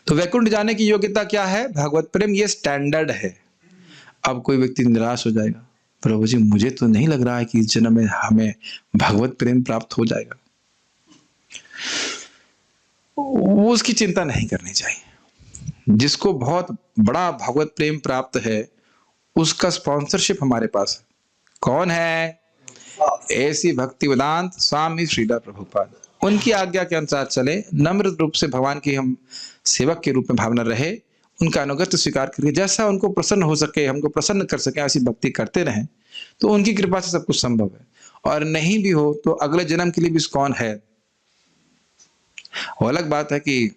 तो वैकुंठ जाने की योग्यता क्या है? भगवत प्रेम, ये स्टैंडर्ड है। अब कोई व्यक्ति निराश हो जाएगा, प्रभु जी मुझे तो नहीं लग रहा है कि इस जन्म में हमें भगवत प्रेम प्राप्त हो जाएगा। उसकी चिंता नहीं करनी चाहिए। जिसको बहुत बड़ा भगवत प्रेम प्राप्त है उसका स्पॉन्सरशिप हमारे पास है। कौन है? ऐसी भक्ति वेदांत स्वामी श्रीला प्रभुपाद। उनकी आज्ञा के अनुसार चले, नम्र रूप से भगवान की हम सेवक के रूप में भावना रहे, उनका अनुगत्य स्वीकार करके जैसा उनको प्रसन्न हो सके, हमको प्रसन्न कर सके, ऐसी भक्ति करते रहें तो उनकी कृपा से सब कुछ संभव है। और नहीं भी हो तो अगले जन्म के लिए भी कौन है। वो अलग बात है कि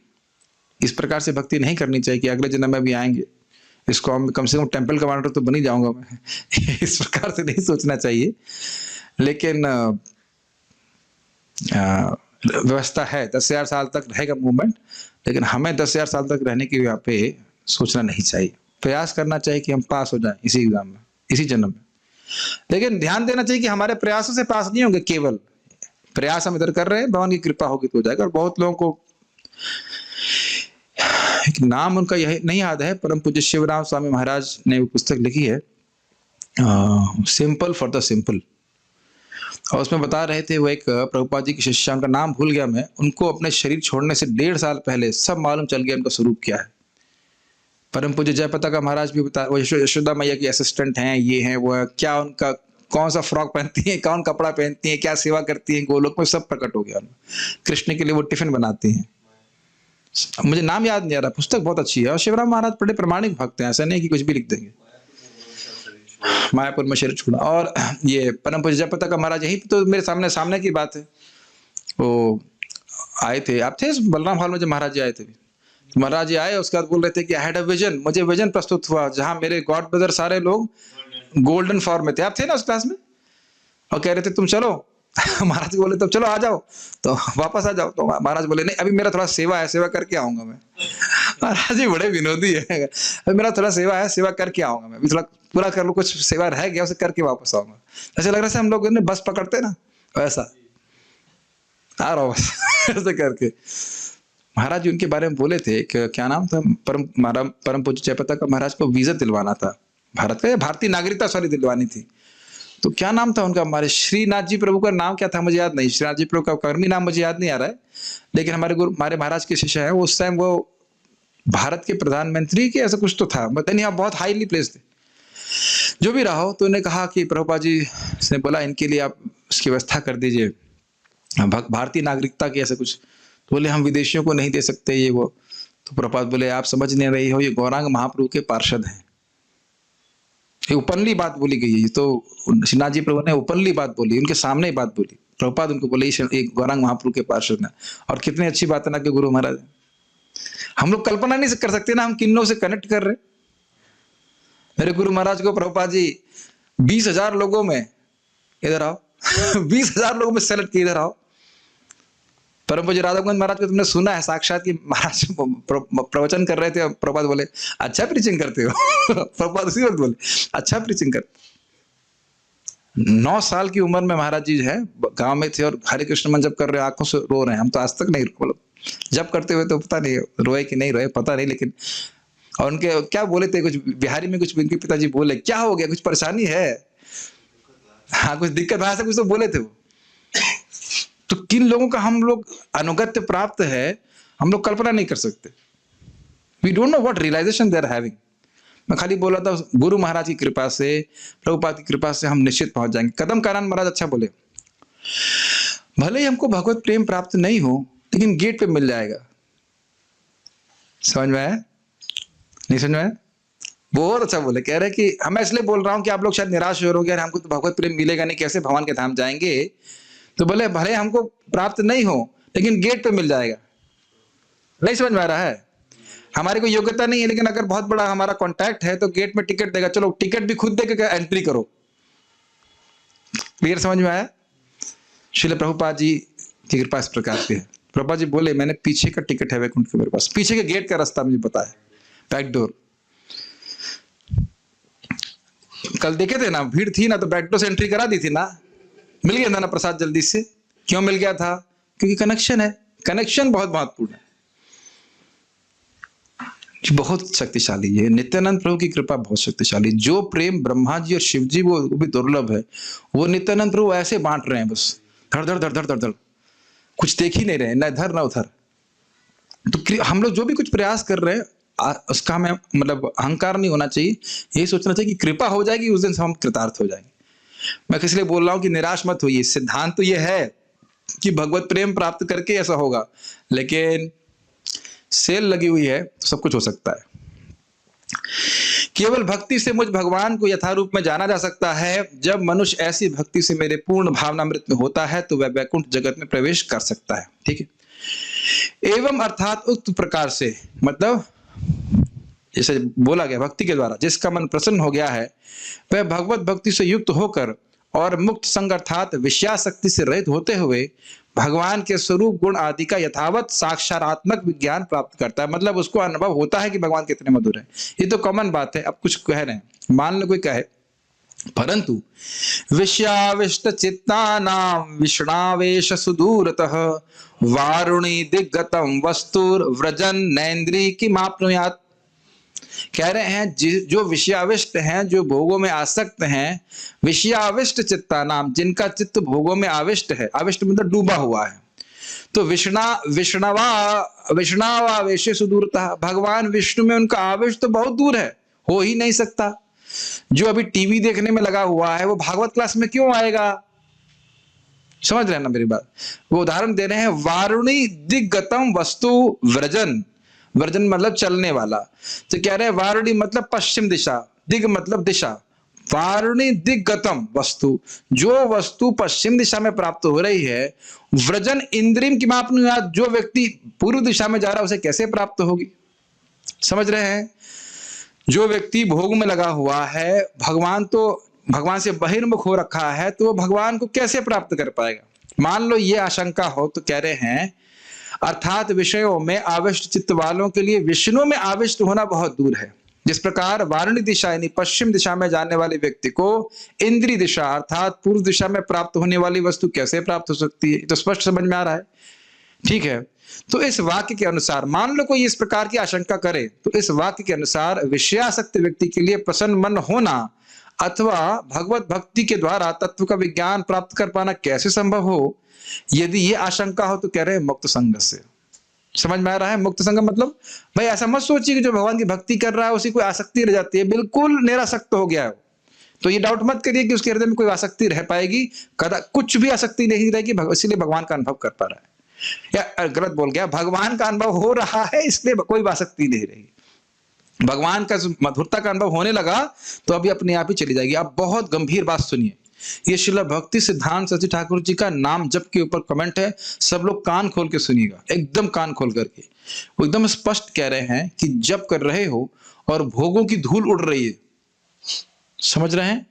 इस प्रकार से भक्ति नहीं करनी चाहिए कि अगले जन्म में भी आएंगे, इसको हम कम से कम टेंपल कमांडर तो बन ही जाऊंगा मैं। इस प्रकार से नहीं सोचना चाहिए। लेकिन व्यवस्था है 10,000 साल तक रहेगा मूवमेंट, लेकिन हमें 10,000 साल तक रहने की यहाँ पे सोचना नहीं चाहिए। प्रयास करना चाहिए कि हम पास हो जाएं इसी एग्जाम में, इसी जन्म में। लेकिन ध्यान देना चाहिए कि हमारे प्रयासों से पास नहीं होंगे, केवल प्रयास हम इधर कर रहे हैं, भगवान की कृपा होगी तो हो जाएगा। और बहुत लोगों को एक नाम उनका यही नहीं याद है, परम पूज्य शिवराम स्वामी महाराज ने वो पुस्तक लिखी है सिंपल फॉर द सिंपल, और उसमें बता रहे थे वो एक प्रभुपाद जी की शिष्या, उनका नाम भूल गया मैं, उनको अपने शरीर छोड़ने से 1.5 साल पहले सब मालूम चल गया उनका स्वरूप क्या है। परम पूज्य जयपता का महाराज भी बता, वो यशोदा मैया की असिस्टेंट हैं, ये हैं वो है, क्या उनका कौन सा फ्रॉक पहनती हैं, कौन कपड़ा पहनती हैं, क्या सेवा करती हैं, गोलोक में सब प्रकट हो गया। कृष्ण के लिए वो टिफिन बनाती हैं, मुझे नाम याद नहीं आ रहा। पुस्तक बहुत अच्छी है और शिवराम महाराज बड़े प्रमाणिक भक्त हैं, ऐसा नहीं कि कुछ भी लिख देंगे। मायापुर में शरीर छोड़ा। और ये परम पूज्य जयपता का महाराज यही तो मेरे सामने की बात है, वो आए थे, आप थे बलराम हॉल में जब महाराज जी आए थे, तो महाराज जी आए, उसके बाद बोल रहे थे कि आई हैड अ विजन, मुझे विजन प्रस्तुत हुआ जहां मेरे गॉड ब्रदर सारे लोग गोल्डन फॉर्म में थे। आप थे ना उस क्लास में, और कह रहे थे तुम चलो। महाराज बोले तब चलो आ जाओ, तो वापस आ जाओ। तो महाराज बोले नहीं, अभी मेरा थोड़ा सेवा है, सेवा करके आऊंगा मैं। महाराज जी बड़े विनोदी है, अभी मेरा थोड़ा सेवा है, सेवा करके आऊंगा मैं, अभी थोड़ा पूरा कर लो, कुछ सेवा रह गया उसे करके वापस आऊंगा। ऐसे लग रहा है हम लोग ने बस पकड़ते ना, वैसा आ रहा हूँ बस ऐसे करके। महाराज जी उनके बारे में बोले थे कि क्या नाम था, परम पूज्य जयप्रताप का महाराज को वीजा दिलवाना था, भारत का भारतीय नागरिकता सॉरी दिलवानी थी। तो क्या नाम था उनका, हमारे श्रीनाथ जी प्रभु का नाम क्या था मुझे याद नहीं, श्रीनाथ जी प्रभु का कर्मी नाम मुझे याद नहीं आ रहा है, लेकिन हमारे महाराज के शिष्य हैं, उस टाइम वो भारत के प्रधानमंत्री के ऐसा कुछ तो था, मतलब यहाँ बहुत हाईली प्लेस थे। जो भी रहा हो, तो उन्होंने कहा कि प्रभुपाद जी ने बोला इनके लिए आप उसकी व्यवस्था कर दीजिए, भारतीय नागरिकता की ऐसा कुछ। तो बोले हम विदेशियों को नहीं दे सकते ये वो। तो प्रभुपाद बोले आप समझ नहीं रही हो, ये गौरांग महाप्रभु के पार्षद हैं, ये ओपनली बात बोली गई है। तो श्रीनाथ जी प्रभु ने ओपनली बात बोली, उनके सामने ही बात बोली। प्रभुपाद उनको बोले एक गौरांग महाप्रभु के पार्षद हैं, और कितनी अच्छी बात है ना कि गुरु महाराज, हम लोग कल्पना नहीं कर सकते ना हम किन्नों से कनेक्ट कर रहे। मेरे गुरु महाराज को प्रभुपाद जी 20,000 लोगों में इधर आओ 20,000 लोगों में सेलेक्ट किए, इधर आओ। परम पूज्य राधाकुंद महाराज को तुमने सुना है साक्षात कि महाराज प्रवचन कर रहे थे, प्रभुपाद बोले अच्छा प्रीचिंग करते हो प्रभुपाद उसी वक्त बोले अच्छा प्रीचिंग करते। 9 साल की उम्र में महाराज जी है गांव में थे, और हरे कृष्ण मन जब कर रहे आंखों से रो रहे हैं। हम तो आज तक नहीं बोलो, जब करते हुए तो पता नहीं रोए कि नहीं रोए पता नहीं, लेकिन और उनके क्या बोले थे, कुछ बिहारी में कुछ उनके पिताजी बोले क्या हो गया, कुछ परेशानी है, हाँ कुछ दिक्कत है, ऐसा कुछ तो बोले थे वो। तो किन लोगों का हम लोग अनुगत्य प्राप्त है, हम लोग कल्पना नहीं कर सकते। We don't know what realization they are having. मैं खाली बोला था गुरु महाराज की कृपा से, प्रभुपाद की कृपा से हम निश्चित पहुंच जाएंगे। कदम कानन महाराज अच्छा बोले, भले ही हमको भगवत प्रेम प्राप्त नहीं हो, लेकिन गेट पे मिल जाएगा। समझ में आया नहीं समझ में आया? बहुत अच्छा बोले, कह रहे कि मैं इसलिए बोल रहा हूं कि आप लोग शायद निराश हो रहे हो, हमको तो भगवत प्रेम मिलेगा नहीं, कैसे भगवान के धाम जाएंगे। तो बोले भले हमको प्राप्त नहीं हो, लेकिन गेट पे मिल जाएगा। नहीं समझ में आ रहा है? हमारी कोई योग्यता नहीं है, लेकिन अगर बहुत बड़ा हमारा कॉन्टैक्ट है तो गेट में टिकट देगा, चलो टिकट भी खुद दे के एंट्री करो। क्लियर समझ में आया? श्रील प्रभुपाद जी की कृपा इस प्रकार की है। प्रभुपाद जी बोले मैंने पीछे का टिकट है वैकुंठ के मेरे पास, पीछे के गेट का रास्ता मुझे पता है, बैक डोर। कल देखे थे ना, भीड़ थी ना, तो बैक डोर से एंट्री करा दी थी ना, मिल गया था ना प्रसाद जल्दी से। क्यों मिल गया था? क्योंकि कनेक्शन है, कनेक्शन बहुत महत्वपूर्ण है, बहुत शक्तिशाली है। नित्यानंद प्रभु की कृपा बहुत शक्तिशाली। जो प्रेम ब्रह्मा जी और शिव जी वो भी दुर्लभ है, वो नित्यानंद प्रभु ऐसे बांट रहे हैं, बस धड़ धड़ धड़ धड़ धड़ धड़, कुछ देख ही नहीं रहे, ना इधर ना उधर। तो हम लोग जो भी कुछ प्रयास कर रहे हैं, उसका हमें मतलब अहंकार नहीं होना चाहिए, यही सोचना चाहिए कि कृपा हो जाएगी, उस दिन हम कृतार्थ हो जाएंगे। मैं किस लिए बोल रहा हूं कि निराश मत होइए। सिद्धांत तो यह है कि भगवत प्रेम प्राप्त करके ऐसा होगा, लेकिन सेल लगी हुई है तो सब कुछ हो सकता है। केवल भक्ति से मुझ भगवान को यथारूप में जाना जा सकता है। जब मनुष्य ऐसी भक्ति से मेरे पूर्ण भावनामृत में होता है तो वह वैकुंठ जगत में प्रवेश कर सकता है। ठीक है, एवं अर्थात उक्त प्रकार से, मतलब जैसे बोला गया भक्ति के द्वारा जिसका मन प्रसन्न हो गया है, वह भगवत भक्ति से युक्त होकर और मुक्त संग अर्थात विषयासक्ति से रहित होते हुए भगवान के स्वरूप गुण आदि का यथावत साक्षात्मक विज्ञान प्राप्त करता है। मतलब उसको अनुभव होता है कि भगवान कितने मधुर है। ये तो कॉमन बात है। अब कुछ कह रहे हैं, मान लो कोई कहे परंतु विषयाविष्ट चित्तानां विषणावेश सुदूरतः वारुणी दिग्गतम वस्तुर व्रजन नैन्द्री किमाप्नुयात्। कह रहे हैं जो विषयाविष्ट हैं, जो भोगों में आसक्त हैं, विषयाविष्ट चित्तानाम, जिनका चित्त भोगों में आविष्ट है, आविष्ट मतलब डूबा हुआ है, तो विष्णावावेश सुदूरतः, भगवान विष्णु में उनका आवेश तो बहुत दूर है, हो ही नहीं सकता। जो अभी टीवी देखने में लगा हुआ है वो भागवत क्लास में क्यों आएगा? समझ रहे हैं ना मेरी बात? वो उदाहरण दे रहे हैं, वारुणी दिग्गतम वस्तु व्रजन, व्रजन मतलब चलने वाला। तो कह रहे हैं वारुणी मतलब पश्चिम दिशा, दिग मतलब दिशा, वारुणी दिग्गतम वस्तु, जो वस्तु पश्चिम दिशा में प्राप्त हो रही है, व्रजन इंद्रियम की मापनुयात, जो व्यक्ति पूर्व दिशा में जा रहा है उसे कैसे प्राप्त होगी? समझ रहे हैं? जो व्यक्ति भोग में लगा हुआ है, भगवान से बहिर्मुख हो रखा है, तो वो भगवान को कैसे प्राप्त कर पाएगा? मान लो ये आशंका हो तो कह रहे हैं अर्थात विषयों में आविष्ट चित्त वालों के लिए विष्णु में आविष्ट होना बहुत दूर है। जिस प्रकार वारुणी दिशा यानी पश्चिम दिशा में जाने वाले व्यक्ति को इंद्रिय दिशा अर्थात पूर्व दिशा में प्राप्त होने वाली वस्तु कैसे प्राप्त हो सकती है? तो स्पष्ट समझ में आ रहा है। ठीक है। तो इस वाक्य के अनुसार मान लो कोई इस प्रकार की आशंका करे, तो इस वाक्य के अनुसार विषयासक्त व्यक्ति के लिए प्रसन्न मन होना अथवा भगवत भक्ति के द्वारा तत्व का विज्ञान प्राप्त कर पाना कैसे संभव हो, यदि ये आशंका हो तो कह रहे हैं मुक्त संग से। समझ में आ रहा है? मुक्त संग मतलब भाई ऐसा मत सोचिए कि जो भगवान की भक्ति कर रहा है उसी कोई आसक्ति रह जाती है, बिल्कुल निरासक्त हो गया है। तो ये डाउट मत करिए कि उसके हृदय में कोई आसक्ति रह पाएगी, कदा कुछ भी आसक्ति नहीं रहेगी, इसलिए भगवान का अनुभव कर पा रहा है। या गलत बोल गया, भगवान का अनुभव हो रहा है इसलिए कोई आसक्ति नहीं रहेगी। भगवान का मधुरता का अनुभव होने लगा तो अभी अपने आप ही चली जाएगी। आप बहुत गंभीर बात सुनिए, ये श्रील भक्ति सिद्धांत सची ठाकुर जी का नाम जप के ऊपर कमेंट है, सब लोग कान खोल के सुनिएगा, एकदम कान खोल करके। वो एकदम स्पष्ट कह रहे हैं कि जप कर रहे हो और भोगों की धूल उड़ रही है। समझ रहे हैं?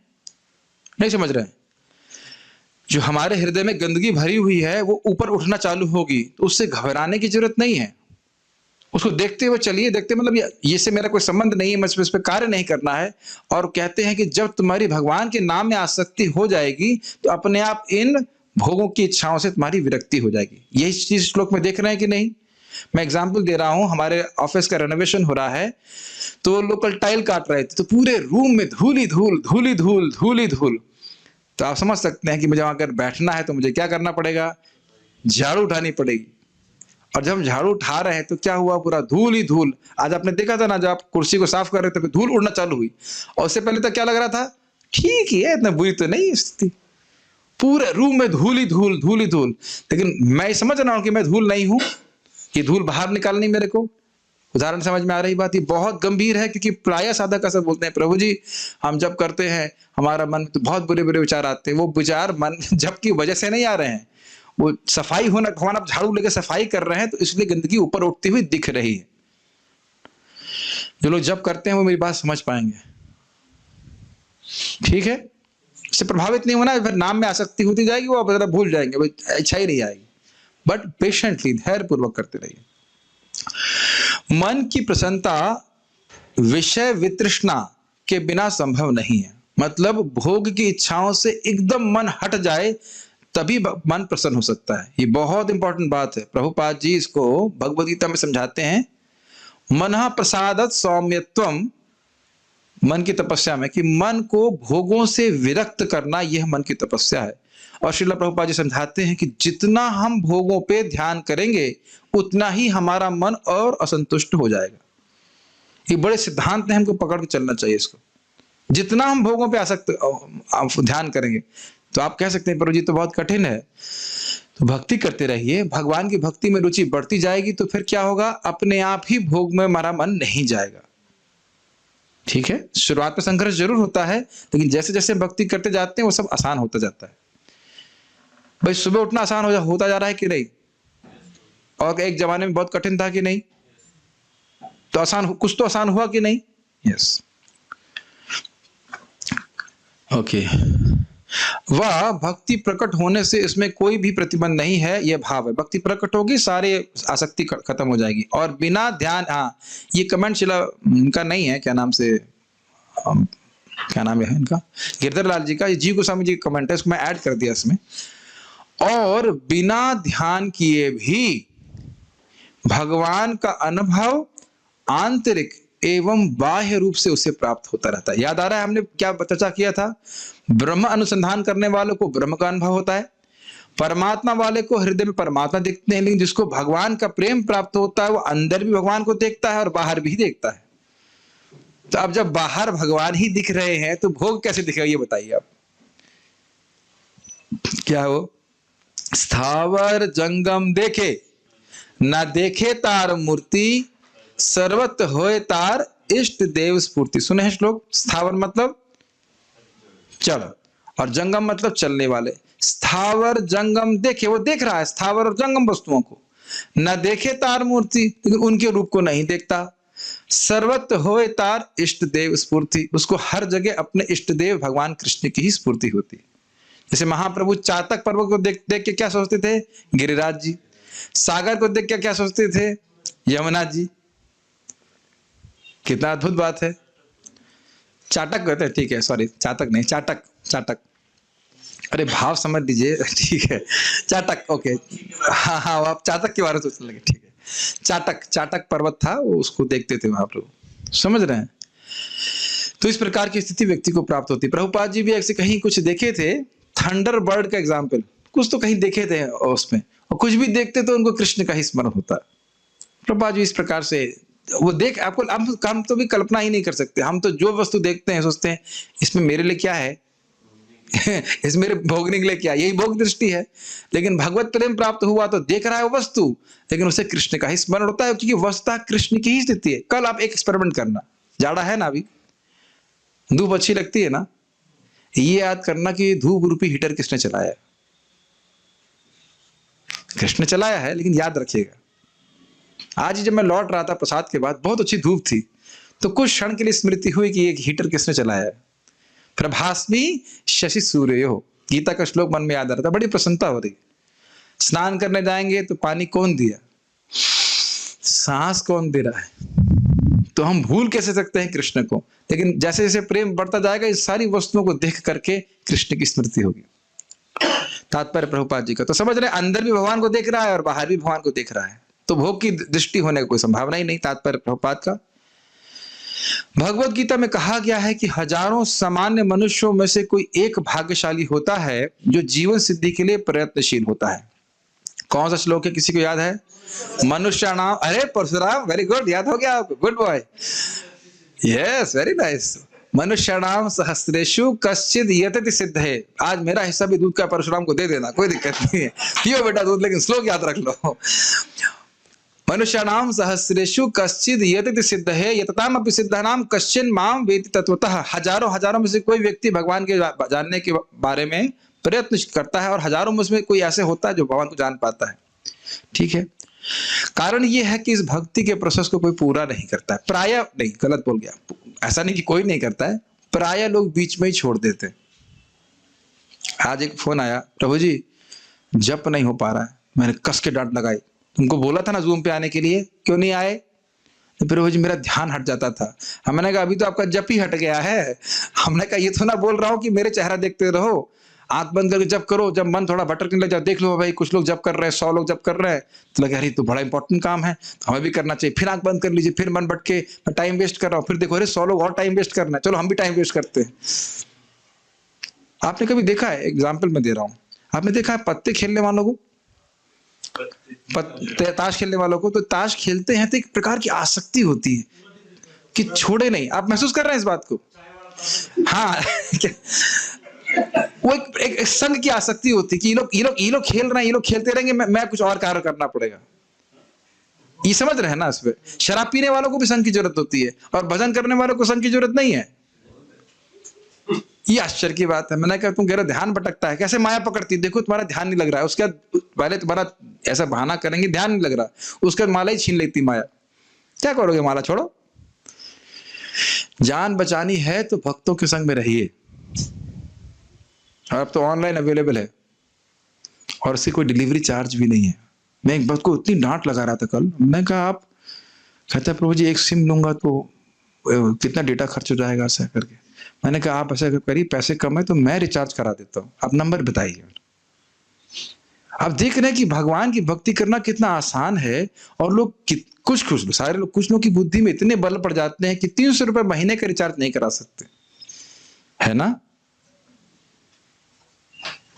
नहीं समझ रहे हैं? जो हमारे हृदय में गंदगी भरी हुई है वो ऊपर उठना चालू होगी, तो उससे घबराने की जरूरत नहीं है। उसको देखते हुए चलिए, देखते मतलब ये से मेरा कोई संबंध नहीं है, मुझे इस पर कार्य नहीं करना है। और कहते हैं कि जब तुम्हारी भगवान के नाम में आसक्ति हो जाएगी तो अपने आप इन भोगों की इच्छाओं से तुम्हारी विरक्ति हो जाएगी। यही चीज श्लोक में देख रहे हैं कि नहीं? मैं एग्जाम्पल दे रहा हूं, हमारे ऑफिस का रेनोवेशन हो रहा है, तो लोकल टाइल काट रहे थे, तो पूरे रूम में धूली धूल धूली धूल धूली धूल। तो आप समझ सकते हैं कि मुझे वहां अगर बैठना है तो मुझे क्या करना पड़ेगा? झाड़ू उठानी पड़ेगी। और जब हम झाड़ू उठा रहे हैं तो क्या हुआ? पूरा धूल ही धूल। आज आपने देखा था ना, जब आप कुर्सी को साफ कर रहे थे तो धूल उड़ना चालू हुई, और उससे पहले तक क्या लग रहा था? ठीक ही है, इतना बुरी तो नहीं स्थिति। पूरे रूम में धूल ही धूल धूल ही धूल। लेकिन मैं समझ रहा हूं कि मैं धूल नहीं हूं, ये धूल बाहर निकालनी मेरे को। उदाहरण समझ में आ रही बात? ये बहुत गंभीर है, क्योंकि प्राय साधक ऐसा बोलते हैं, प्रभु जी हम जब करते हैं हमारा मन तो बहुत बुरे बुरे विचार आते हैं। वो विचार मन जब की वजह से नहीं आ रहे हैं, वो सफाई होना, भगवान आप झाड़ू लेकर सफाई कर रहे हैं तो इसलिए गंदगी ऊपर उठती हुई दिख रही है। जो लोग जब करते हैं वो मेरी बात समझ पाएंगे, ठीक है? इससे प्रभावित नहीं होना, फिर नाम में आसक्ति होती जाएगी, वो आप भूल जाएंगे, इच्छा ही नहीं आएगी। बट पेशेंटली धैर्य पूर्वक करते रहिए। मन की प्रसन्नता विषय वितृष्णा के बिना संभव नहीं है। मतलब भोग की इच्छाओं से एकदम मन हट जाए तभी मन प्रसन्न हो सकता है। ये बहुत इंपॉर्टेंट बात है। प्रभुपाद जी इसको भगवद गीता में समझाते हैं, मनः प्रसादत सौम्यत्वम, मन की तपस्या में, कि मन को भोगों से विरक्त करना यह मन की तपस्या है। और श्रील प्रभुपाद जी समझाते हैं कि जितना हम भोगों पे ध्यान करेंगे उतना ही हमारा मन और असंतुष्ट हो जाएगा। ये बड़े सिद्धांत हैं, हमको पकड़ के चलना चाहिए इसको। जितना हम भोगों पे आसक्त ध्यान करेंगे, तो आप कह सकते हैं प्रभु जी तो बहुत कठिन है, तो भक्ति करते रहिए, भगवान की भक्ति में रुचि बढ़ती जाएगी, तो फिर क्या होगा? अपने आप ही भोग में हमारा मन नहीं जाएगा। ठीक है? शुरुआत में संघर्ष जरूर होता है, लेकिन जैसे जैसे भक्ति करते जाते हैं वो सब आसान होता जाता है। भाई सुबह उठना आसान होता जा रहा है कि नहीं? और एक जमाने में बहुत कठिन था कि नहीं? तो आसान, कुछ तो आसान हुआ कि नहीं? Yes, okay. वह भक्ति प्रकट होने से इसमें कोई भी प्रतिबंध नहीं है, यह भाव है। भक्ति प्रकट होगी, सारे आसक्ति खत्म हो जाएगी। और बिना ध्यान, हाँ ये कमेंट शिला इनका नहीं है, क्या नाम से, क्या नाम है इनका, गिरधर लाल जी का, ये जी गोस्वामी जी का कमेंट है, इसको मैं ऐड कर दिया इसमें। और बिना ध्यान किए भी भगवान का अनुभव आंतरिक एवं बाह्य रूप से उसे प्राप्त होता रहता है। याद आ रहा है हमने क्या चर्चा किया था? ब्रह्म अनुसंधान करने वालों को ब्रह्म का अनुभव होता है, परमात्मा वाले को हृदय में परमात्मा दिखते हैं, लेकिन जिसको भगवान का प्रेम प्राप्त होता है वो अंदर भी भगवान को देखता है और बाहर भी देखता है। तो अब जब बाहर भगवान ही दिख रहे हैं तो भोग कैसे दिखेगा ये बताइए आप? क्या हो? स्थावर जंगम देखे ना देखे तार मूर्ति, सर्वत्र होए तार इष्ट देव स्फूर्ति। सुने हैं श्लोक? स्थावर मतलब जड़, और जंगम मतलब चलने वाले। स्थावर जंगम देखे, वो देख रहा है स्थावर और जंगम वस्तुओं को। न देखे तार मूर्ति, लेकिन उनके रूप को नहीं देखता। सर्वत्र होए तार इष्ट देव स्फूर्ति, उसको हर जगह अपने इष्ट देव भगवान कृष्ण की ही स्फूर्ति होती। जैसे महाप्रभु चातक पर्वत को देख देख के क्या सोचते थे? गिरिराज जी। सागर को देख के क्या सोचते थे? यमुना जी। कितना अद्भुत बात है। चाटक कहते हैं, ठीक है, सॉरी चातक नहीं, चाटक, चाटक। अरे भाव समझ लीजिए, ठीक है। चाटक, ओके, हाँ हाँ, आप चातक के बारे में सोचने लगे, ठीक है। चाटक, चाटक पर्वत था, वो उसको देखते थे वहां पर, समझ रहे हैं। तो इस प्रकार की स्थिति व्यक्ति को प्राप्त होती है। प्रभुपाद जी भी ऐसे कहीं कुछ देखे थे, थंडर बर्ड का एग्जाम्पल कुछ तो कहीं देखे थे उसमें, और कुछ भी देखते तो उनको कृष्ण का ही स्मरण होता। प्रभुपाद जी इस प्रकार से वो देख, आपको हम तो भी कल्पना ही नहीं कर सकते। हम तो जो वस्तु देखते हैं सोचते हैं इसमें मेरे लिए क्या है इस मेरे भोगने के लिए क्या, यही भोग दृष्टि है। लेकिन भगवत प्रेम प्राप्त हुआ तो देख रहा है वो वस्तु, लेकिन उसे कृष्ण का ही स्मरण होता है, क्योंकि वस्तुतः कृष्ण की ही स्थिति है। कल आप एक एक्सपेरिमेंट करना, जाड़ा है ना अभी, धूप अच्छी लगती है ना, ये याद करना कि धूप रूपी हीटर किसने चलाया है। कृष्ण चलाया है, लेकिन याद रखिएगा। आज जब मैं लौट रहा था प्रसाद के बाद, बहुत अच्छी धूप थी, तो कुछ क्षण के लिए स्मृति हुई कि एक हीटर किसने चलाया है। प्रभास्मी शशि सूर्य हो, गीता का श्लोक मन में याद आ रहा था, बड़ी प्रसन्नता हो रही। स्नान करने जाएंगे तो पानी कौन दिया, सांस कौन दे रहा है, तो हम भूल कैसे सकते हैं कृष्ण को। लेकिन जैसे जैसे प्रेम बढ़ता जाएगा, इस सारी वस्तुओं को देख करके कृष्ण की स्मृति होगी। तात्पर्य प्रभुपाद जी का तो समझ रहे, अंदर भी भगवान को देख रहा है और बाहर भी भगवान को देख रहा है, तो भोग की दृष्टि होने की कोई संभावना ही नहीं। तात्पर्य प्रभुपाद का, भगवत गीता में कहा गया है कि हजारों सामान्य मनुष्यों में से कोई एक भाग्यशाली होता है जो जीवन सिद्धि के लिए प्रयत्नशील होता है। कौन सा श्लोक है, किसी को याद है? मनुष्य नाम, अरे परशुराम, वेरी गुड, याद हो गया आपको, good boy, yes, very nice. मनुष्याणाम सहस्रेषु कश्चिद यतति सिद्ध है। आज मेरा हिस्सा भी दूध का परशुराम को दे देना, कोई दिक्कत नहीं है, पियो बेटा दूध, लेकिन श्लोक याद रख लो। मनुष्याणाम सहस्रेषु कश्चिद यतति सिद्ध है यतताम अपि सिद्धानाम कश्चिन माम वेति तत्वतः। हजारों में से कोई व्यक्ति भगवान के जानने के बारे में प्रयत्न करता है, और हजारों में से कोई ऐसे होता है जो भगवान को जान पाता है। ठीक है, कारण यह है कि इस भक्ति के प्रोसेस को कोई पूरा नहीं करता है। प्राय नहीं, गलत बोल गया, ऐसा नहीं कि कोई नहीं करता है, प्राय लोग बीच में ही छोड़ देते हैं। आज एक फोन आया, प्रभु जी जप नहीं हो पा रहा है, मैंने कस के डांट लगाई, तुमको बोला था ना जूम पे आने के लिए, क्यों नहीं आए? तो प्रभु जी मेरा ध्यान हट जाता था। हमने कहा अभी तो आपका जप ही हट गया है। हमने कहा ये तो ना बोल रहा हूँ कि मेरे चेहरा देखते रहो, आंख बंद करके जप करो, जब मन थोड़ा भटकने लग जाए देख लो भाई कुछ लोग जप कर रहे हैं, 100 लोग जप कर रहे हैं, तो लगे अरे तो बड़ा इंपॉर्टेंट काम है, तो हमें भी करना चाहिए। फिर आंख बंद कर लीजिए, फिर मन भटके, मैं टाइम वेस्ट कर रहा हूँ, फिर देखो अरे 100 लोग और टाइम वेस्ट करना है, चलो हम भी टाइम वेस्ट करते हैं। आपने कभी देखा है, एग्जाम्पल मैं दे रहा हूँ, आपने देखा है पत्ते खेलने वालों को, ताश खेलने वालों को, तो ताश खेलते हैं तो एक प्रकार की आसक्ति होती है कि छोड़े नहीं। आप महसूस कर रहे हैं इस बात को? हाँ वो एक संग की आसक्ति होती है कि ये लोग खेल रहे हैं, ये लोग खेलते रहेंगे, मैं कुछ और कार्य करना पड़ेगा। ये समझ रहे हैं ना? इस पे शराब पीने वालों को भी संग की जरूरत होती है, और भजन करने वालों को संग की जरूरत नहीं है। ये आश्चर्य की बात है। मैंने कहा तुम कह रहे ध्यान भटकता है, कैसे माया पकड़ती है, देखो तुम्हारा ध्यान नहीं लग रहा है, उसके बाद पहले तुम्हारा ऐसा बहाना करेंगे ध्यान नहीं लग रहा, उसके बाद माला ही छीन लेती माया। क्या करोगे? माला छोड़ो। जान बचानी है तो भक्तों के संग में रहिए। अब तो ऑनलाइन अवेलेबल है और इसकी कोई डिलीवरी चार्ज भी नहीं है। मैं एक बात को इतनी डांट लगा रहा था कल, मैंने कहा आप, कहता प्रभु जी एक सिम लूंगा तो कितना डेटा खर्च हो जाएगा ऐसा करके। मैंने कहा आप ऐसा करिए, पैसे कम है तो मैं रिचार्ज करा देता हूँ, आप नंबर बताइए। आप देख रहे हैं कि भगवान की भक्ति करना कितना आसान है, और लोग सारे लोग, कुछ लोग की बुद्धि में इतने बल पड़ जाते हैं कि 300 रुपए महीने का रिचार्ज नहीं करा सकते, है ना?